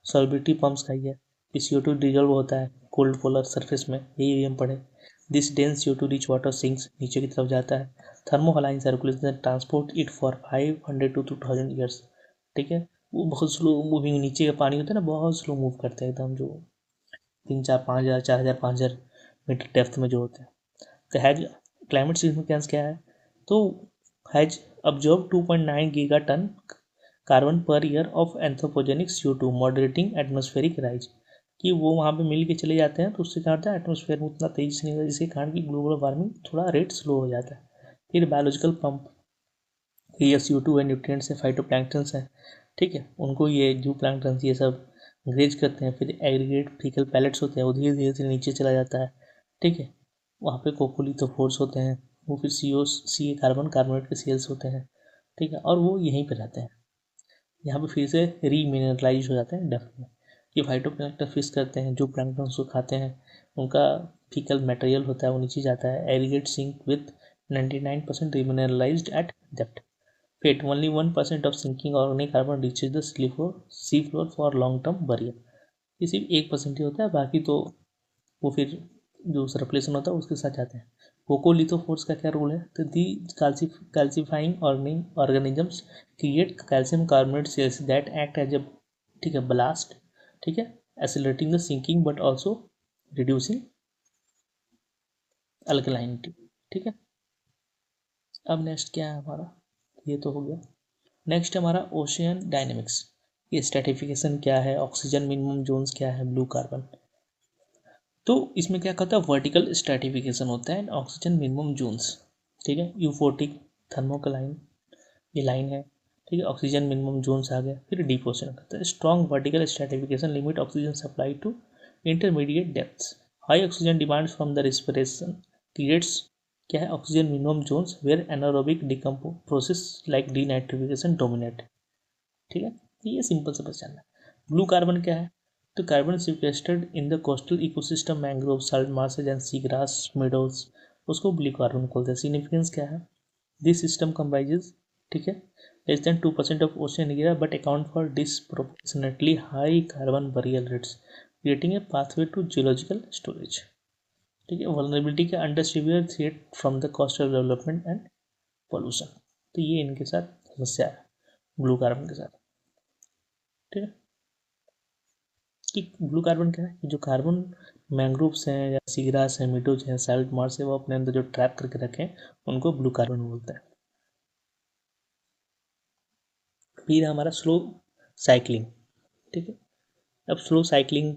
solubility pumps का ही है कि CO2 डिजॉल्व होता है कोल्ड पोलर सरफेस में, यही हम पढ़े। This dense CO2 rich water sinks, नीचे की तरफ जाता है। Thermohaline circulation transport it for 500 to 2000 years. ठीक है, वो बहुत स्लो मूविंग, नीचे का पानी होता है ना बहुत स्लो मूव करते हैं एकदम, जो 3 4 5 हज़ार 4 हज़ार 5 हज़ार मीटर डेप्थ में जो होते हैं। तो हैज क्लाइमेट सिग्निफिकेंस क्या है, तो has absorb 2.9 giga ton carbon per year of anthropogenic CO2 moderating atmospheric rise, कि वो वहाँ पे मिल के चले जाते हैं तो उससे क्या होता है एटमॉस्फेयर में उतना तेजी से नहीं होता, जिसके कारण कि ग्लोबल वार्मिंग थोड़ा रेट स्लो हो जाता है। फिर बायोलॉजिकल पंप, ये CO2 है, न्यूट्रिएंट्स है, फाइटोप्लैंक्टन्स है। ठीक है, उनको ये जू प्लैंक्टन ये सब ग्रेज करते हैं। फिर एग्रीगेट फीकल पैलेट्स होते हैं, वो धीरे धीरे से नीचे चला जाता है। ठीक है, वहाँ पे कोकोलिथोफोर्स होते हैं, वो फिर CA कार्बन कार्बोनेट के सेल्स होते हैं। ठीक है, और वो यहीं पर रहते हैं, यहाँ पे फिर से रीमिनरलाइज हो जाते हैं डेप्थ में। ये फाइटोप्लैंक्टन फिश करते हैं, जो प्लैंक्टन को खाते हैं, उनका फीकल मटेरियल होता है वो नीचे जाता है। Aggregate sink with 99% remineralised at depth. फिर only 1% of sinking organic carbon reaches the sea floor for long term burial. ये सिर्फ 1% ही होता है, बाकी तो वो फिर जो सर्कुलेशन होता है उसके साथ जाते हैं। कोकोलिथोफोर्स का क्या रोल है, तो the calcifying organisms create calcium carbonate shells that act as a, ठीक है, ब्लास्ट। ठीक है, accelerating the sinking but also reducing alkalinity. ठीक है, अब नेक्स्ट क्या है हमारा, ये तो हो गया। नेक्स्ट हमारा ओशियन डायनेमिक्स, ये स्ट्रेटिफिकेशन क्या है, ऑक्सीजन मिनिमम जोन्स क्या है, ब्लू कार्बन। तो इसमें क्या कहता है वर्टिकल स्ट्रेटिफिकेशन होता है, ऑक्सीजन मिनिमम जोन्स। ठीक है, यूफोटिक थर्मोकलाइन ये लाइन है। ठीक है, ऑक्सीजन मिनिमम जोन्स आ गया। फिर डीप ओशन कहता है strong vertical stratification limit oxygen supply to intermediate depths. High oxygen demand from the respiration creates क्या है oxygen minimum zones where anaerobic decomposition process like denitrification dominate. ठीक है, ये simple से पहचानना। ब्लू कार्बन क्या है, तो carbon sequestered in the coastal ecosystem mangrove salt marshes and sea grass meadows, उसको ब्लू कार्बन बोलते हैं। सिग्निफिकेंस क्या है, दिस सिस्टम कंप्राइजेज, ठीक है, less than 2% of ocean area but account for disproportionately high carbon burial rates creating a pathway to geological storage. ठीक है, vulnerability के under severe threat from the coastal development and pollution. तो ये इनके साथ समस्या है ब्लू कार्बन के साथ। ठीक है, कि ब्लू कार्बन क्या है कि जो कार्बन मैंग्रोव्स हैं या सीग्रास हैं मीडोज हैं सैल्ट मार्स है वो अपने अंदर जो ट्रैप करके रखें उनको ब्लू कार्बन बोलते हैं। फिर हमारा स्लो साइक्लिंग। ठीक है, अब स्लो साइक्लिंग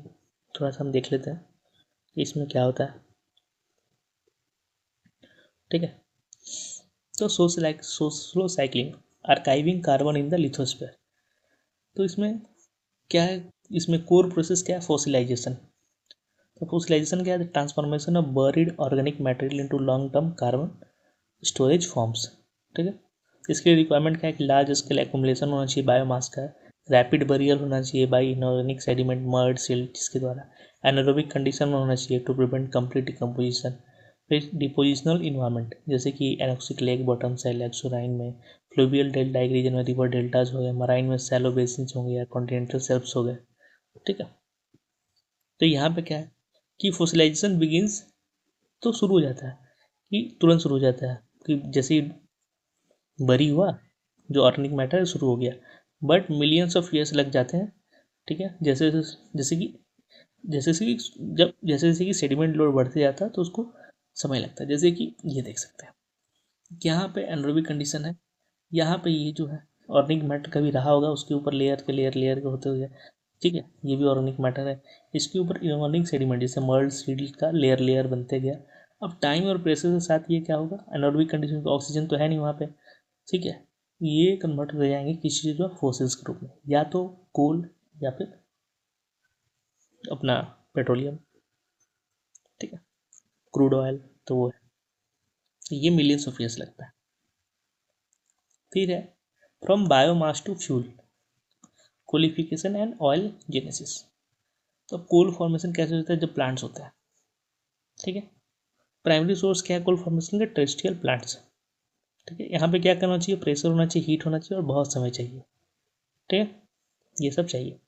थोड़ा सा हम देख लेते हैं कि इसमें क्या होता है। ठीक है, तो slow cycling archiving carbon in the lithosphere. तो इसमें क्या है, इसमें कोर प्रोसेस क्या है, फॉसिलाइजेशन। तो फॉसिलाइजेशन क्या है, transformation of buried organic material into long term carbon storage forms. ठीक है, इसके रिक्वायरमेंट क्या है कि लार्ज स्केल एक्यूमुलेशन होना चाहिए बायोमास का, रैपिड बरियर होना चाहिए by inorganic sediment mud silt जिसके द्वारा, एनारोबिक कंडीशन में होना चाहिए टू प्रिवेंट कंप्लीट डिकम्पोजिशन। फिर डिपोजिशनल इन्वायरमेंट जैसे कि एनोक्सिक लेक बॉटम सेल एक्सोराइन में, फ्लूवियल डेल्टाइक रीजन में रिवर डेल्टाज हो गए, मराइन में सैलो बेसिन होंगे या कॉन्टिनेंटल सेल्फ्स हो गए। ठीक है, तो यहाँ पे क्या है कि फोसिलाइजेशन बिगिंस, तो शुरू हो जाता है कि तुरंत शुरू हो जाता है कि जैसे ही बरी हुआ जो ऑर्गेनिक मैटर है शुरू हो गया, बट मिलियंस ऑफ ईयर्स लग जाते हैं। ठीक है, जैसे जैसे कि जैसे कि जब जैसे जैसे कि सेडिमेंट लोड बढ़ते जाता है तो उसको समय लगता है। जैसे कि ये देख सकते हैं कि यहाँ पे एनारोबिक कंडीशन है, यहाँ पे ये जो है ऑर्गेनिक मैटर कभी रहा होगा, उसके ऊपर लेयर के होते हुए, ठीक है, ये भी ऑर्गेनिक मैटर है। इसके ऊपर इनऑर्गेनिक सेडिमेंट जैसे मर्ड सीड का लेयर बनते गया। अब टाइम और प्रेशर के साथ ये क्या होगा, एनारोबिक कंडीशन पे ऑक्सीजन तो है नहीं वहाँ पे, ठीक है, ये कन्वर्ट हो जाएंगे किसी चीज़ में फोसिल्स के रूप में, या तो कोल या फिर अपना पेट्रोलियम, ठीक है, क्रूड ऑयल, तो वो है। तो ये मिलियंस ऑफ ईयर्स लगता है। फिर है from biomass to fuel, coalification and oil genesis. तो कोल फॉर्मेशन कैसे होता है, जब प्लांट्स होता है, ठीक है। प्राइमरी सोर्स क्या है कोल फॉर्मेशन का, टेरेस्ट्रियल प्लांट्स, ठीक है। यहाँ पे क्या करना चाहिए, प्रेशर होना चाहिए, हीट होना चाहिए और बहुत समय चाहिए, ठीक है, ये सब चाहिए।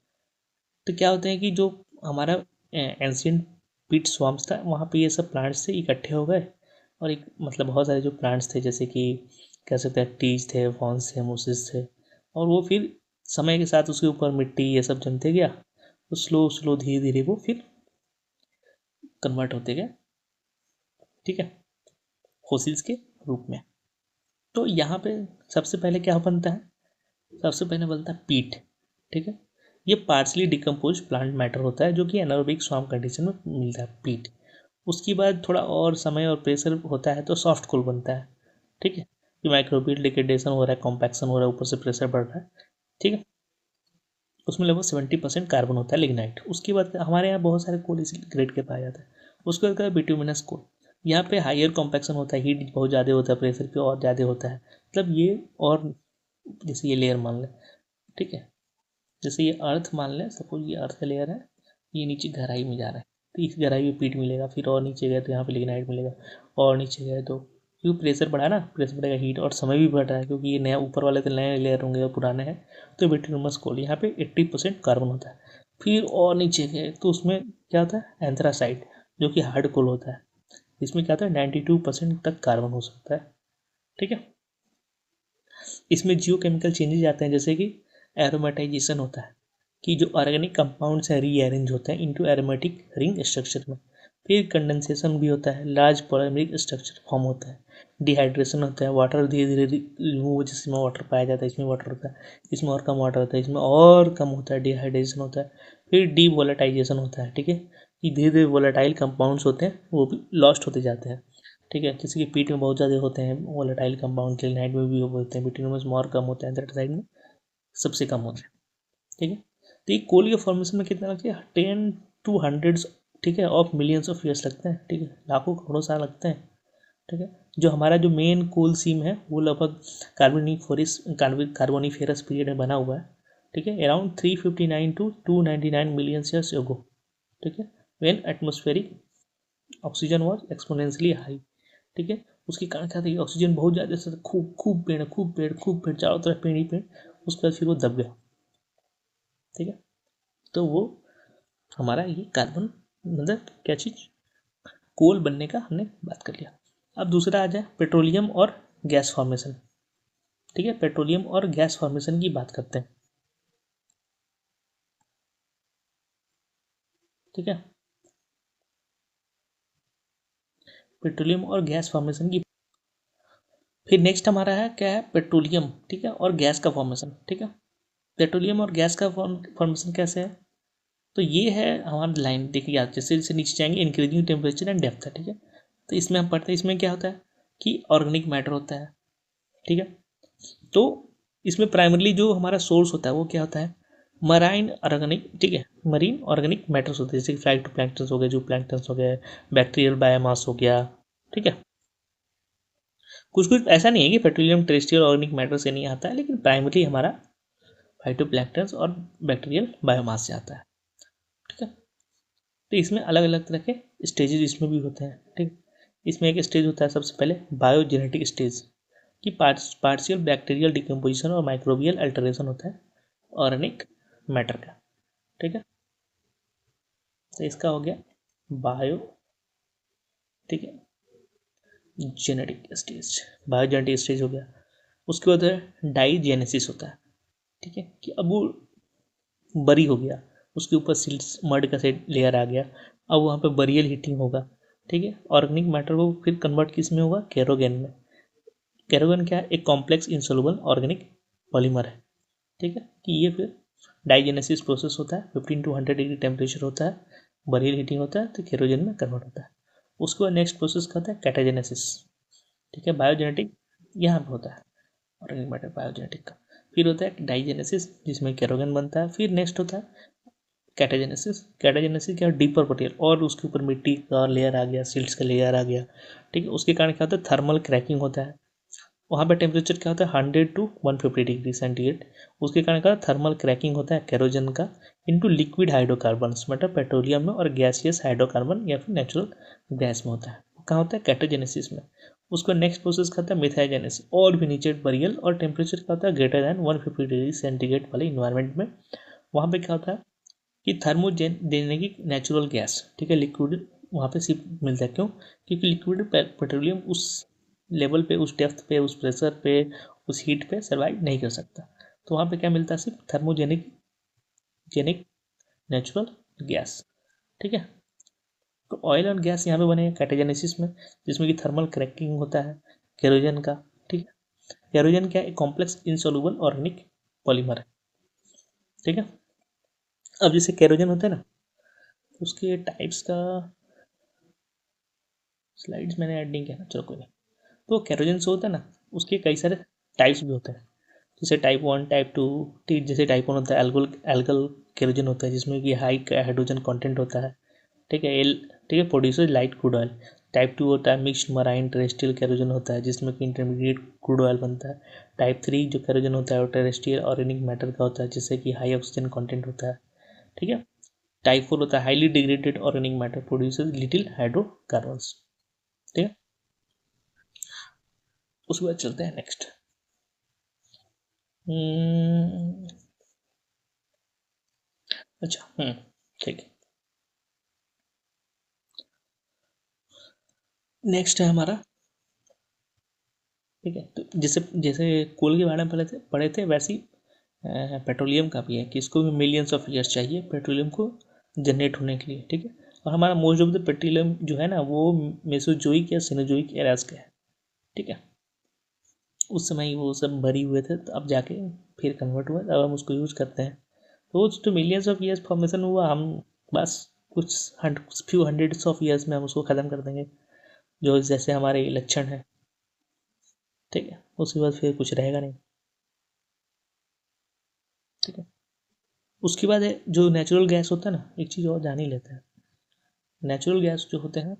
तो क्या होते हैं कि जो हमारा एंशियंट पीट स्वाम्स था, वहाँ पे ये सब प्लांट्स से इकट्ठे हो गए, और एक मतलब बहुत सारे जो प्लांट्स थे, जैसे कि कह सकते हैं टीज थे, फॉन्स थे, मोसिस थे, और वो फिर समय के साथ उसके ऊपर मिट्टी ये सब जमते गया, तो स्लो स्लो धीरे धीरे वो फिर कन्वर्ट होते गए, ठीक है, फोसिल्स के रूप में। तो यहाँ पे सबसे पहले क्या बनता है, सबसे पहले बनता है पीट, ठीक है। ये पार्सली डिकम्पोज प्लांट मैटर होता है जो कि एनारोबिक स्वाम कंडीशन में मिलता है, पीट। उसके बाद थोड़ा और समय और प्रेशर होता है तो सॉफ्ट कोल बनता है, ठीक है, कि माइक्रोबियल डिकेडेशन हो रहा है, कॉम्पैक्शन हो रहा है, ऊपर से प्रेशर बढ़ रहा है, ठीक है। उसमें लगभग 70% कार्बन होता है, लिग्नाइट। उसके बाद हमारे यहाँ बहुत सारे कोल इसी ग्रेड के पाया जाता है। उसके बाद बिट्यूमिनस कोल, यहाँ पे हायर कॉम्पैक्शन होता है, हीट बहुत ज़्यादा होता है, प्रेशर पे और ज़्यादा होता है, मतलब ये, और जैसे ये लेयर मान लें, ठीक है, जैसे ये अर्थ मान लें, सपोज ये अर्थ का लेयर है, ये नीचे गहराई में जा रहा है, तो इस गहराई में पीट मिलेगा, फिर और नीचे गए तो यहाँ पे लिग्नाइट मिलेगा, और नीचे गए तो क्योंकि प्रेशर बढ़ा ना, प्रेशर बढ़ेगा, हीट और समय भी बढ़ रहा है, क्योंकि ये नया ऊपर वाले तो नए लेयर होंगे और पुराने हैं, तो बिट्यूमिनस कोल यहाँ पे 80% कार्बन होता है। फिर और नीचे गए तो उसमें क्या होता है, एंथ्रासाइट, जो कि हार्ड कोल होता है। इसमें क्या होता है, 92% तक कार्बन हो सकता है, ठीक है। इसमें जियो केमिकल चेंजेज आते हैं, जैसे कि एरोमेटाइजेशन होता है, कि जो ऑर्गेनिक कंपाउंड्स हैं रीअरेंज होते हैं इनटू एरोमेटिक रिंग स्ट्रक्चर में। फिर कंडेंसेशन भी होता है, लार्ज पॉलीमरिक स्ट्रक्चर फॉर्म होता है। डिहाइड्रेशन होता है, वाटर धीरे धीरे रिमूव, जिसमें वाटर पाया जाता है, इसमें वाटर होता है, इसमें और कम वाटर होता है, इसमें और कम होता है, डिहाइड्रेशन होता है। फिर डीवोलेटाइजेशन होता है, ठीक है, कि धीरे धीरे वोलेटाइल कंपाउंड्स होते हैं वो भी लॉस्ट होते जाते हैं, ठीक है, जैसे कि पीट में बहुत ज़्यादा होते हैं वोलेटाइल कंपाउंड, क्लिनाइट में भी होते हैं, बिट्यूमिनस में और कम होते हैं, एंथ्रासाइट में सबसे कम होते हैं, ठीक है। तो ये कोल के फॉर्मेशन में कितना लगता है, 10 to 100, ठीक है, ऑफ मिलियंस ऑफ ईयर्स लगते हैं, ठीक है, लाखों करोड़ों साल लगते हैं, ठीक है। जो हमारा जो मेन कोल सीम है वो लगभग कार्बोनिफेरस पीरियड में बना हुआ है, ठीक है, around 359 to 299 million years ago, ठीक है, when atmospheric oxygen was exponentially high, ठीक है। उसके कारण क्या था कि ऑक्सीजन बहुत ज़्यादा से खूब खूब पेड़ खूब पेड़ खूब पेड़, चारों तरफ पेड़ ही पेड़, उसके बाद फिर वो दब गया, ठीक है। तो वो हमारा ये कार्बन, मतलब क्या चीज़, कोल बनने का हमने बात कर लिया। अब दूसरा आ जाए पेट्रोलियम और गैस फॉर्मेशन, ठीक है, पेट्रोलियम और गैस फॉर्मेशन की बात करते हैं, ठीक है, पेट्रोलियम और गैस फॉर्मेशन की। फिर नेक्स्ट हमारा है क्या है, पेट्रोलियम, ठीक है, और गैस का फॉर्मेशन, ठीक है। पेट्रोलियम और गैस का फॉर्मेशन कैसे है, तो ये है हमारी लाइन, देखिए आप जैसे जैसे नीचे जाएंगे इंक्रीजिंग टेम्परेचर एंड डेप्थ है, ठीक है। तो इसमें हम पढ़ते हैं, इसमें क्या होता है कि ऑर्गेनिक मैटर होता है, ठीक है। तो इसमें प्राइमरली जो हमारा सोर्स होता है वो क्या होता है, मराइन ऑर्गेनिक, ठीक है, मरीन ऑर्गेनिक मैटर्स होते हैं, जैसे फाइटोप्लैंक्टन्स हो गए, जो प्लैंक्टन्स हो गए, बैक्टीरियल बायोमास हो गया, ठीक है। कुछ कुछ ऐसा नहीं है कि पेट्रोलियम टेरेस्ट्रियल ऑर्गेनिक मैटर से नहीं आता है, लेकिन प्राइमरली हमारा फाइटोप्लैंक्टन्स और बैक्टीरियल बायोमास से आता है, ठीक है। तो इसमें अलग अलग तरह के स्टेजेस इसमें भी होते हैं, ठीक। इसमें एक स्टेज होता है सबसे पहले बायोजेनेटिक स्टेज, कि पार्शियल बैक्टीरियल डिकम्पोजिशन और माइक्रोबियल अल्टरेशन होता है ऑर्गेनिक मैटर का, ठीक है। तो इसका हो गया बायो, ठीक है, जेनेटिक स्टेज, बायोजेनेटिक स्टेज हो गया। उसके बाद है डाइजेनेसिस होता है, ठीक है, कि अब वो बरी हो गया, उसके ऊपर सिल्स मड का सेट लेयर आ गया, अब वहाँ पे बरियल हीटिंग होगा, ठीक है। ऑर्गेनिक मैटर को फिर कन्वर्ट किस में होगा, केरोगेन में। केरोगेन क्या है, एक कॉम्प्लेक्स इंसोल्युबल ऑर्गेनिक पॉलीमर है, ठीक है। कि ये फिर डाइजेनेसिस प्रोसेस होता है, 15 to 100 डिग्री टेम्परेचर होता है, बरियल हीटिंग होता है, तो केरोजन में कन्वर्ट होता है। उसके बाद नेक्स्ट प्रोसेस क्या होता है, कैटाजेनेसिस, ठीक है। बायोजेनेटिक यहाँ पे होता है ऑर्गेनिक मैटर बायोजेनेटिक का। फिर होता है डाइजेनेसिस जिसमें केरोगन बनता है। फिर नेक्स्ट होता है कैटाजेनेसिस। कैटाजेनेसिस क्या, डीपर मटेरियल और उसके ऊपर मिट्टी का लेयर आ गया, सिल्ट्स का लेयर आ गया, ठीक है। उसके कारण क्या होता है, थर्मल क्रैकिंग होता है। वहाँ पे टेम्परेचर क्या होता है, 100 to 150 डिग्री सेंटीग्रेड। उसके कारण क्या थर्मल क्रैकिंग होता है केरोजन का इनटू लिक्विड हाइड्रोकार्बन्स, मतलब पेट्रोलियम में और गैसियस हाइड्रोकार्बन या फिर नेचुरल गैस में होता है। कहाँ होता है, कैटाजेनेसिस में। उसको नेक्स्ट प्रोसेस क्या होता है, मिथाइजेनेसिस, और भी नीचे बरियल, और टेम्परेचर क्या होता है ग्रेटर दैन 150 डिग्री सेंटीग्रेड वाले इन्वायरमेंट में। वहाँ पे क्या होता है कि थर्मोजेन देने की नेचुरल गैस, ठीक है, लिक्विड वहाँ पे सिर्फ मिलता है। क्यों, क्योंकि लिक्विड पेट्रोलियम उस लेवल पे, उस डेप्थ पे, उस प्रेशर पे, उस हीट पे सर्वाइव नहीं कर सकता। तो वहाँ पे क्या मिलता है, सिर्फ थर्मोजेनिक जेनिक नेचुरल गैस, ठीक है। तो ऑयल और गैस यहाँ पे बने कैटाजेनेसिस में, जिसमें कि थर्मल क्रैकिंग होता है केरोजन का, ठीक है। केरोजन क्या है, कॉम्प्लेक्स इनसोल्युबल ऑर्गेनिक पॉलीमर है, ठीक है। अब जैसे केरोजन होता है ना, उसके टाइप्स का स्लाइड्स मैंने ऐड नहीं किया ना, चलो कोई नहीं। तो केरोजन से होता है ना, उसके कई सारे टाइप्स भी होते हैं। जैसे टाइप 1, टाइप 2, ठीक। जैसे टाइप 1 होता है एल्गल केरोजन होता है, जिसमें कि हाई हाइड्रोजन कंटेंट होता है, ठीक है। ठीक है, producer light crude oil. Type 2 होता है मिक्स्ड मराइन टेरेस्ट्रियल केरोजन होता है, जिसमें कि इंटरमीडिएट क्रूड ऑयल बनता है। टाइप 3 जो केरोजन होता है वो टेरेस्ट्रियल ऑर्गेनिक मैटर का होता है, जिससे कि हाई ऑक्सीजन कंटेंट होता है, ठीक है। टाइप 4 होता है highly degraded organic matter producer little hydrocarbons, ठीक है। उसके बाद चलते हैं नेक्स्ट। अच्छा, ठीक है। नेक्स्ट है हमारा, ठीक है। तो जैसे जैसे कोल के बारे में पढ़े थे वैसे ही पेट्रोलियम का भी है कि इसको भी मिलियंस ऑफ ईयर्स चाहिए पेट्रोलियम को जनरेट होने के लिए, ठीक है। और हमारा मोस्ट ऑफ द पेट्रोलियम जो है ना वो मेसोजोइक या सिनोजोइक एराज का है, ठीक है। उस समय ही वो सब भरी हुए थे, तो अब जाके फिर कन्वर्ट हुआ, अब हम उसको यूज़ करते हैं। तो वो जो मिलियंस ऑफ ईयर्स फॉर्मेशन हुआ, हम बस कुछ फ्यू हंड्रेड्स ऑफ ईयर्स में हम उसको ख़त्म कर देंगे, जो जैसे हमारे लक्षण है, ठीक है। उसके बाद फिर कुछ रहेगा नहीं, ठीक है। उसके बाद है जो नेचुरल गैस होता है ना, एक चीज़ और जान ही लेते हैं। नेचुरल गैस जो होते हैं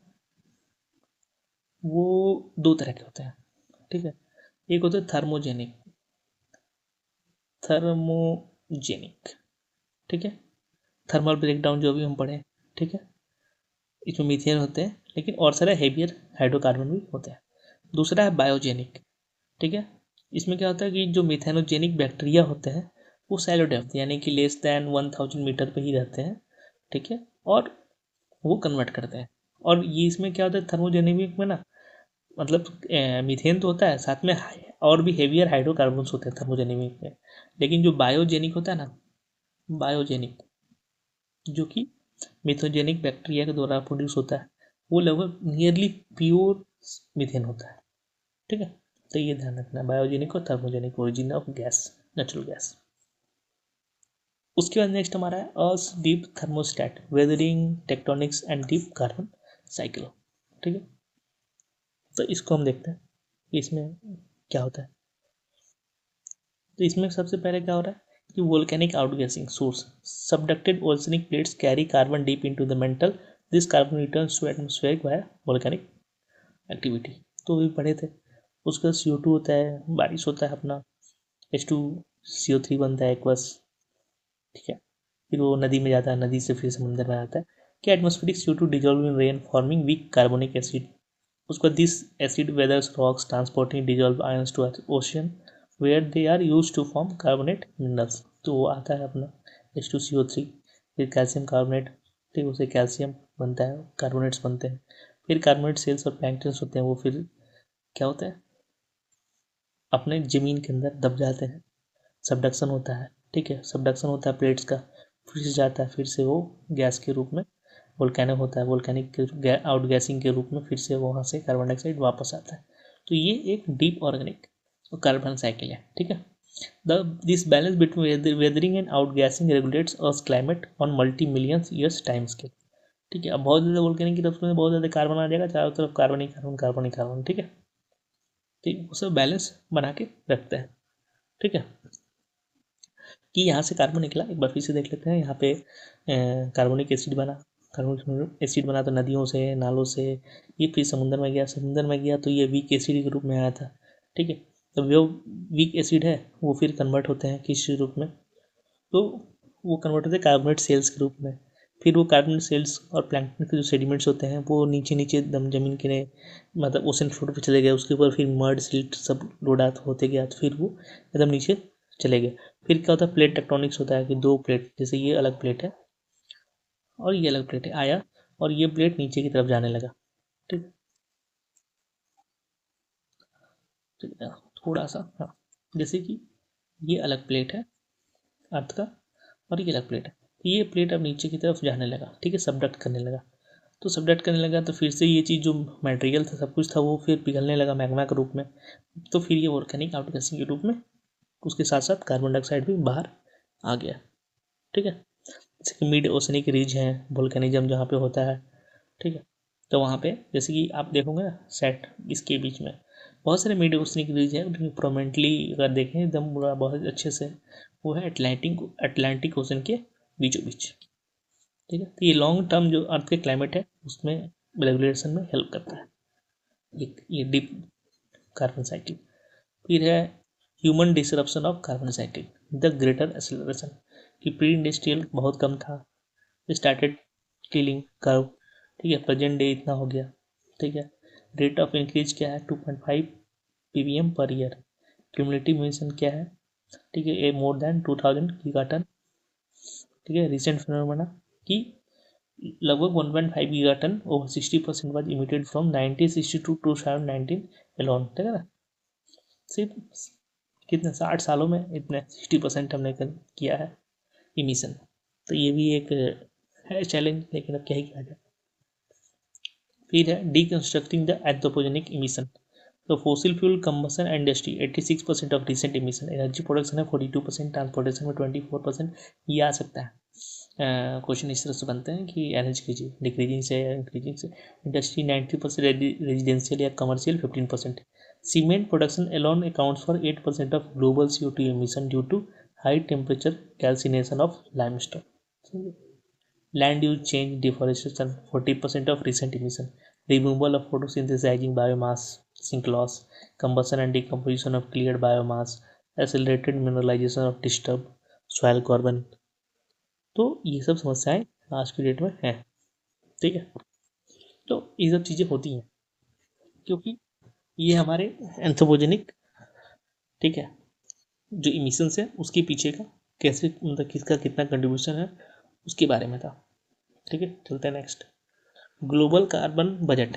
वो दो तरह के होते हैं, ठीक है। एक होता है थर्मोजेनिक, ठीक है। थर्मल ब्रेकडाउन जो भी हम पढ़े, ठीक है। इसमें मीथेन होते हैं, लेकिन और सारे हेवियर हाइड्रोकार्बन भी होते हैं। दूसरा है बायोजेनिक, ठीक है। इसमें क्या होता है कि जो मिथेनोजेनिक बैक्टीरिया होते हैं वो सैलो डेप्थ यानी कि लेस दैन 1000 मीटर पे ही रहते हैं, ठीक है। और वो कन्वर्ट करते हैं। और ये इसमें क्या होता है थर्मोजेनिक में ना, मतलब मीथेन तो होता है साथ में और भी हेवियर हाइड्रोकार्बन्स होते हैं थर्मोजेनिक में। लेकिन जो बायोजेनिक होता है ना, बायोजेनिक जो कि मिथोजेनिक बैक्टीरिया के द्वारा प्रोड्यूस होता है, वो लगभग नियरली प्योर मीथेन होता है, ठीक है। तो ये ध्यान रखना, बायोजेनिक और thermogenic origin of gas, natural gas. उसके बाद नेक्स्ट हमारा है earth deep thermostat, weathering tectonics and deep carbon cycle, ठीक है। तो इसको हम देखते हैं कि इसमें क्या होता है। तो इसमें सबसे पहले क्या हो रहा है कि volcanic outgassing source, subducted oceanic plates carry carbon deep into the mantle, this carbon returns to atmosphere via volcanic activity. तो भी पढ़े थे। उसका CO2 होता है, बारिश होता है अपना, H2CO3 बनता है एक्वस, ठीक है। फिर वो नदी में जाता है, नदी से फिर समुद्र में आता है कि atmospheric CO2 dissolve in rain forming weak carbonic acid. उसका this acid weathers rocks transporting dissolved ions to ocean where they are use to form carbonate minerals. तो वो आता है अपना H2CO3, फिर कैल्शियम कार्बोनेट, ठीक, उससे कैल्शियम बनता है, कार्बोनेट्स बनते हैं। फिर कार्बोनेट सेल्स और प्लैंक्टन्स होते हैं, वो फिर क्या होता है अपने ज़मीन के अंदर दब जाते हैं, सबडक्शन होता है, ठीक है। सबडक्शन होता है प्लेट्स का, फिर से जाता है, फिर से वो गैस के रूप में वोल्केनो होता है, वोल्केनिक आउट गैसिंग के रूप में फिर से वहाँ से कार्बन डाइऑक्साइड वापस आता है। तो ये एक डीप ऑर्गेनिक कार्बन साइकिल है, ठीक है। This balance between weathering and out guessing regulates earth climate on multi millions years time scale, ठीक है। अब बहुत ज़्यादा वोल्केनिक की तरफ से बहुत ज़्यादा कार्बन आ जाएगा, चारों तरफ कार्बन ही कार्बन कार्बन ही कार्बन, ठीक है। तो वो सब बैलेंस बना के रखते हैं, ठीक है। कि यहाँ से कार्बन निकला, एक बार फिर से देख लेते हैं। यहाँ पे कार्बोनिक एसिड बना, कार्बोनिक एसिड बना तो नदियों से, नालों से, ये फिर समुद्र में गया, समुद्र में गया तो ये वीक एसिड के रूप में आया था, ठीक है। तो जो वीक एसिड है वो फिर कन्वर्ट होते हैं किस रूप में, तो वो कन्वर्ट होते हैं कार्बोनेट सेल्स के रूप में। फिर वो कार्बोनेट सेल्स और प्लैंक्टन के जो सेडिमेंट्स होते हैं वो नीचे नीचे दम जमीन के मतलब ओशन फ्लोर पे चले गए, उसके ऊपर फिर मड सिल्ट सब लोड आउट होते गया, तो फिर वो एकदम नीचे चले गए। फिर क्या होता है, प्लेट टेक्टोनिक्स होता है कि दो प्लेट, जैसे ये अलग प्लेट है और ये अलग प्लेट है, आया और ये प्लेट नीचे की तरफ जाने लगा, ठीक ठीक है। थोड़ा सा, हाँ, जैसे कि ये अलग प्लेट है अर्थ का और ये अलग प्लेट है, तो ये प्लेट अब नीचे की तरफ जाने लगा, ठीक है, सबडक्ट करने लगा। तो सबडक्ट करने लगा तो फिर से ये चीज़ जो मटेरियल था सब कुछ था वो फिर पिघलने लगा मैग्मा के रूप में, तो फिर ये वोल्केनिक आउटगैसिंग के रूप में उसके साथ साथ कार्बन डाइऑक्साइड भी बाहर आ गया, ठीक है। जैसे कि मिड ओशनिक रीज है वोल्केनिज्म जहाँ पे होता है, ठीक है। तो वहाँ पे जैसे कि आप देखोगे ना सेट इसके बीच में बहुत सारे मिड ओशनिक रीज है, उनकी प्रोमिनेंटली अगर देखें एकदम पूरा बहुत अच्छे से, वो है अटलांटिक ओशन के बीचों बीच, ठीक है। तो ये लॉन्ग टर्म जो अर्थ के क्लाइमेट है उसमें रेगुलेशन में हेल्प करता है ये डीप कार्बन साइकिल। फिर है human disruption of carbon cycle, the greater acceleration, कि प्री इंडस्ट्रियल बहुत कम था, स्टार्टेड किलिंग कर्व, ठीक है, प्रेजेंट डे इतना हो गया, ठीक है। रेट ऑफ इंक्रीज क्या है 2.5 ppm per year, cumulative emission क्या है, ठीक है, ए मोर देन 2000 गीगाटन, ठीक है। रिसेंट फिनोमेना कि लगभग 1.5 gigaton over 60% was emitted from 1962 to 2019 alone, ठीक है ना। सिर्फ कितने 60 सालों में इतने 60% हमने किया है इमिशन। तो ये भी एक है चैलेंज, लेकिन अब क्या ही किया जाए। फिर है डीकंस्ट्रक्टिंग द एंथ्रोपोजेनिक इमिशन, तो fossil fuel combustion industry 86% of recent emission, energy production है 42%, ट्रांसपोर्टेशन में 24%, ये आ सकता है। क्वेश्चन इस तरह से बनते हैं कि एनर्जी कीजिए डिक्रीजिंग से या इंक्रीजिंग से, इंडस्ट्री 90%, रेजिडेंशियल या commercial 15%, cement production alone accounts for 8% of global CO2 emission due to high temperature calcination of limestone, land use change deforestation 40% of recent emission, removal of photosynthesizing biomass sink loss, combustion and decomposition of cleared biomass, accelerated mineralization of disturbed soil carbon। तो ये सब समस्याएं आज की date में हैं, ठीक है। तो ये सब चीज़ें होती हैं क्योंकि ये हमारे एंथ्रोपोजेनिक, ठीक है, जो इमिशंस है उसके पीछे का कैसे मतलब किसका कितना कंट्रीब्यूशन है उसके बारे में था, ठीक है। चलते हैं next, global carbon budget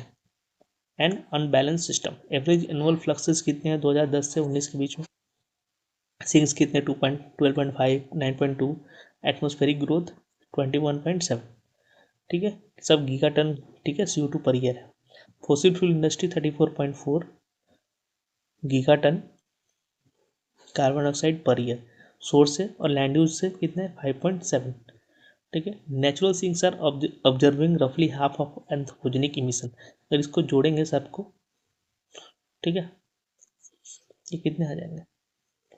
and unbalance system, average annual fluxes कितने हैं 2010 से 19 के बीच में, सिंक्स कितने 12.5 9.2, एटमॉस्फेरिक ग्रोथ 21.7, ठीक है, सब गीगा टन, ठीक है, CO2 पर ईयर है। Fossil fuel industry 34.4 giga ton carbon dioxide per year source से, और लैंड यूज से कितने 5.7, ठीक है। नेचुरल सिंक्स आर ऑब्जर्विंग रफली हाफ ऑफ एंथ्रोपोजेनिक इमिशन, अगर इसको जोड़ेंगे सबको, ठीक है, ये कितने आ जाएंगे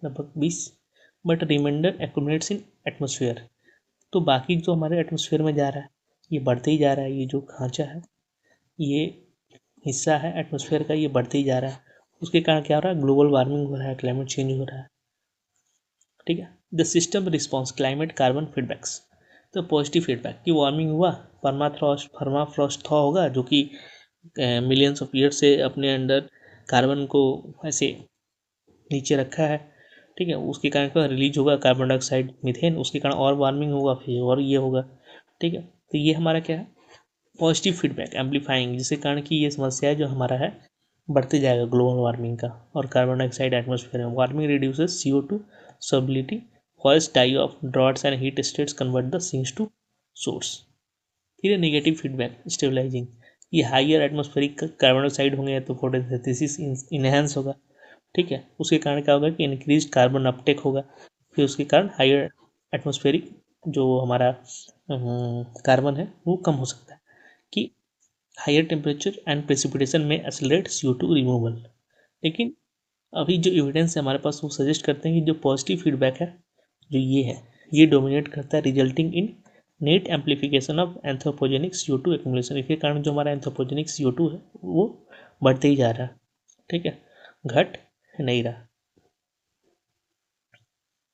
लगभग 20, but reminder accumulates in atmosphere, तो बाकी जो हमारे एटमोसफियर में जा रहा है ये बढ़ते ही जा रहा है, ये जो खांचा है ये हिस्सा है एटमोसफियर का ये बढ़ते ही जा रहा है, उसके कारण क्या हो रहा है ग्लोबल वार्मिंग हो रहा है, क्लाइमेट चेंज हो रहा है, ठीक है। The system response climate carbon feedbacks, तो पॉजिटिव फीडबैक कि वार्मिंग हुआ, परमाफ्रॉस्ट थॉ होगा जो कि मिलियंस ऑफ ईयर से अपने अंडर कार्बन को ऐसे नीचे रखा है, ठीक है, उसके कारण क्या रिलीज होगा कार्बन डाइऑक्साइड मीथेन, उसके कारण और वार्मिंग होगा फिर और ये होगा, ठीक है। तो ये हमारा क्या है पॉजिटिव फीडबैक एम्पलीफाइंग, जिसके कारण कि ये समस्या जो हमारा है बढ़ते जाएगा ग्लोबल वार्मिंग का, और कार्बन डाइऑक्साइड एटमोसफेयर में warming reduces CO2 solubility, forest die off droughts and heat states convert the sinks to source, फिर है नेगेटिव फीडबैक स्टेबलाइजिंग, ये हाइयर एटमॉस्फेरिक कार्बन डाइऑक्साइड होंगे तो फोटोसिंथेसिस इनहेंस होगा, ठीक है। उसके कारण क्या होगा कि इंक्रीज कार्बन अपटेक होगा, फिर उसके कारण हाइयर एटमॉस्फेरिक जो हमारा कार्बन है वो कम हो सकता है। कि हाइयर टेम्परेचर एंड प्रेसिपिटेशन में एक्सेलरेट CO2 रिमूवल। लेकिन अभी जो एविडेंस है हमारे पास वो सजेस्ट करते हैं कि जो पॉजिटिव फीडबैक है जो ये है, ये डोमिनेट करता है, resulting in net amplification of anthropogenic CO2 accumulation. इसके कारण जो हमारा एंथ्रोपोजेनिक CO2 है वो बढ़ते ही जा रहा है, ठीक है, घट नहीं रहा।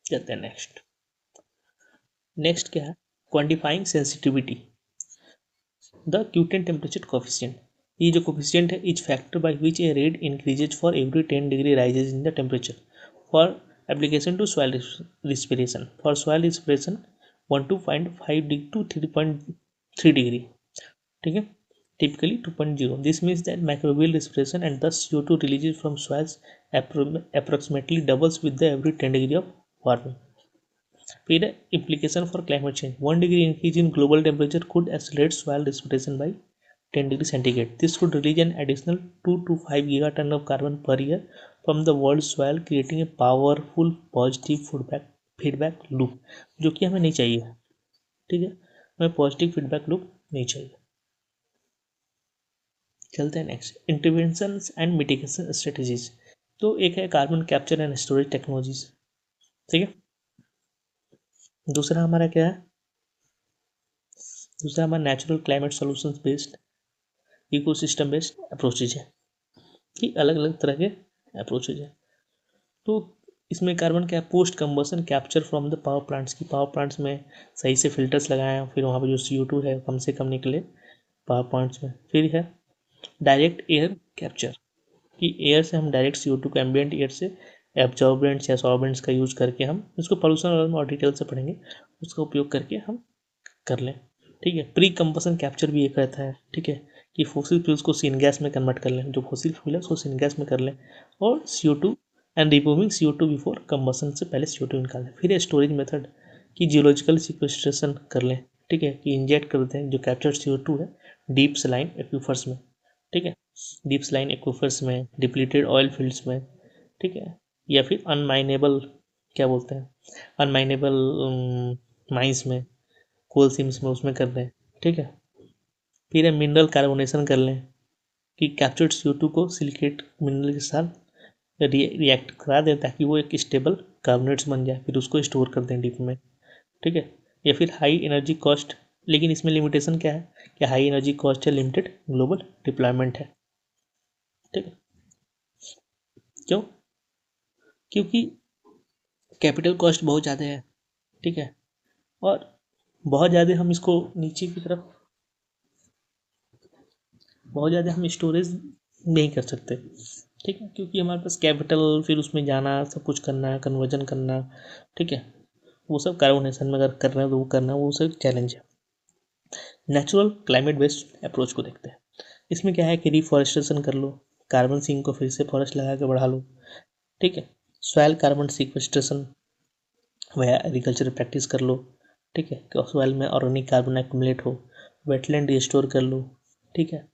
चलते हैं नेक्स्ट। नेक्स्ट क्या है, quantifying sensitivity the Q ten temperature coefficient. ये जो कोफिशिएंट है each factor by which a rate increases for every 10 degree rises in the temperature for application to soil respiration. For soil respiration 1.5 to 3.3 degree, ठीक है, typically 2.0. This means that microbial respiration and thus CO2 releases from soils approximately doubles with the every 10 degree of warming. फिर implication for climate change. 1 degree increase in global temperature could accelerate soil respiration by 10 degrees centigrade. This could release an additional 2 to 5 gigaton of carbon per year from the world's soil, creating a powerful positive feedback loop, जो कि हमें नहीं चाहिए, ठीक है, हमें positive feedback loop नहीं चाहिए। चलते हैं next, intervention and mitigation strategies. तो एक है carbon capture and storage technologies, ठीक है। दूसरा हमारा क्या है, दूसरा हमारा natural climate solutions based ecosystem based approaches है, कि अलग अलग तरह के अप्रोचेज है। तो इसमें कार्बन क्या, post combustion capture from the power plants, की पावर प्लांट्स में सही से फिल्टर्स लगाएं, फिर वहाँ पर जो CO2 है कम से कम निकले पावर प्लांट्स में। फिर है डायरेक्ट एयर कैप्चर, कि एयर से हम डायरेक्ट CO2 को एम्बियंट एयर से एब्जॉर्बेंट्स या सॉल्वेंट्स का यूज़ करके हम इसको पोल्यूशन और डिटेल से पढ़ेंगे, उसका उपयोग करके हम कर लें, ठीक है। प्री कंबसन कैप्चर भी एक रहता है, ठीक है, कि फोसिल फ्यूल्स को सीन गैस में कन्वर्ट कर लें, जो फोसिल फ्यूल है उसको सीन गैस में कर लें, और CO2 and removing CO2 before combustion से पहले CO2 निकाल लें। फिर स्टोरेज मेथड, कि जियोलॉजिकल सिक्वेस्ट्रेशन कर लें, ठीक है, कि इंजेक्ट कर दें जो कैप्चर CO2 है डीप सलाइन एक्वीफर्स में, ठीक है, डीप सलाइन एक्वीफर्स में, डिप्लीटेड ऑयल फील्ड्स में, ठीक है, या फिर अनमाइनेबल, क्या बोलते हैं, अनमाइनेबल माइंस में, कोल सीम्स में, उसमें कर लें, ठीक है। फिर हम मिनरल कार्बोनेशन कर लें, कि कैप्चर्ड CO2 को सिलिकेट मिनरल के साथ रिएक्ट करा दें ताकि वो एक स्टेबल कार्बोनेट्स बन जाए, फिर उसको स्टोर कर दें डीप में, ठीक है। या फिर हाई एनर्जी कॉस्ट, लेकिन इसमें लिमिटेशन क्या है कि हाई एनर्जी कॉस्ट है, लिमिटेड ग्लोबल डिप्लॉयमेंट है, ठीक है। क्यों, क्योंकि कैपिटल कॉस्ट बहुत ज़्यादा है, ठीक है, और बहुत ज़्यादा हम इसको नीचे की तरफ, बहुत ज़्यादा हम स्टोरेज नहीं कर सकते, ठीक है, क्योंकि हमारे पास कैपिटल, फिर उसमें जाना, सब कुछ करना, कन्वर्जन करना, ठीक है, वो सब कार्बोनेशन में अगर कर रहे हैं तो वो करना, वो सब चैलेंज है। नेचुरल क्लाइमेट बेस्ड अप्रोच को देखते हैं। इसमें क्या है कि रिफॉरेस्टेशन कर लो, कार्बन सिंक को फिर से फॉरेस्ट लगा के बढ़ा लो, ठीक है, soil carbon sequestration via agriculture practice कर लो, ठीक है, कि सॉइल में ऑर्गेनिक कार्बन एक्यूमुलेट हो, वेटलैंड रिस्टोर कर लो, ठीक है,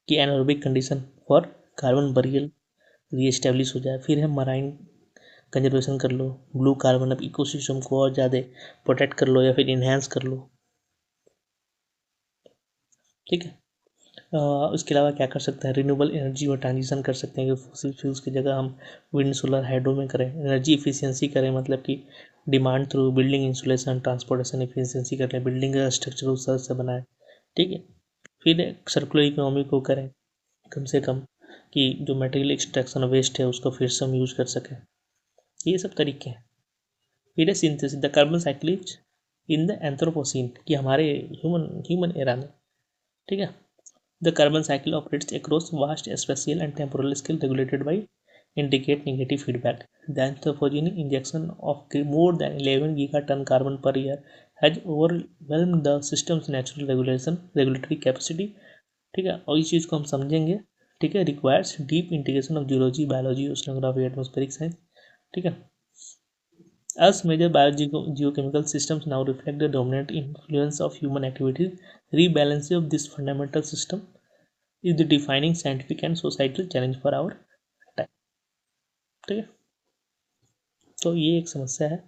कि anaerobic condition for carbon burial reestablish हो जाए। फिर है मराइन कंजर्वेशन कर लो, ब्लू कार्बन अब इकोसिस्टम को और ज़्यादा प्रोटेक्ट कर लो या फिर इन्हेंस कर लो, ठीक है। उसके अलावा क्या कर सकते हैं, रिन्यूएबल एनर्जी में ट्रांजिशन कर सकते हैं, कि फॉसिल फ्यूल्स की जगह हम विंड सोलर हाइड्रो में करें, एनर्जी इफिशियंसी करें, मतलब कि demand through building insulation transportation efficiency करें, बिल्डिंग का स्ट्रक्चर उस तरह से बनाए, ठीक है। फिर सर्कुलर इकोनॉमी को करें, कम से कम कि जो मटेरियल एक्सट्रैक्शन वेस्ट है उसको फिर से हम यूज़ कर सकें, ये सब तरीके हैं। फिर है synthesis the carbon cycle in the anthropocene, कि हमारे ह्यूमन एरा में, ठीक है, the carbon cycle operates across vast spatial and temporal scale regulated by indicate negative feedback. The anthropogenic injection of more than 11 gigaton carbon per year has overwhelmed the system's natural regulatory capacity, ठीक है, और इस चीज़ को हम समझेंगे, ठीक है, requires deep integration of geology, biology, oceanography, atmospheric science, ठीक है। As major biogeochemical systems now reflect the dominant influence of human activities, rebalancing of this fundamental system is the defining scientific and societal challenge for our time. ठीक है, तो ये एक समस्या है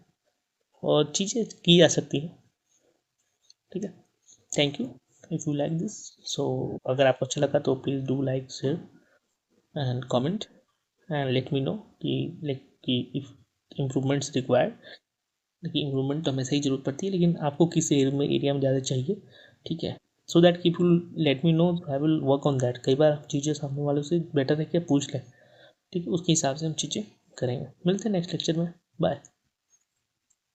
और चीज़ें की जा सकती हैं. ठीक है, thank you. If you like this, so अगर आपको अच्छा लगा तो please do like, share and comment and let me know कि इफ़ इम्प्रूवमेंट्स रिक्वायर्ड. देखिए, इम्प्रूवमेंट तो हमेशा ही ज़रूरत पड़ती है, लेकिन आपको किस एरिया में ज़्यादा चाहिए. ठीक है, so that if you let me no, I will work on that. कई बार चीज़ें सामने वालों से बेटर है कि पूछ लें. ठीक है, उसके हिसाब से हम चीज़ें करेंगे. मिलते हैं नेक्स्ट लेक्चर में. बाय.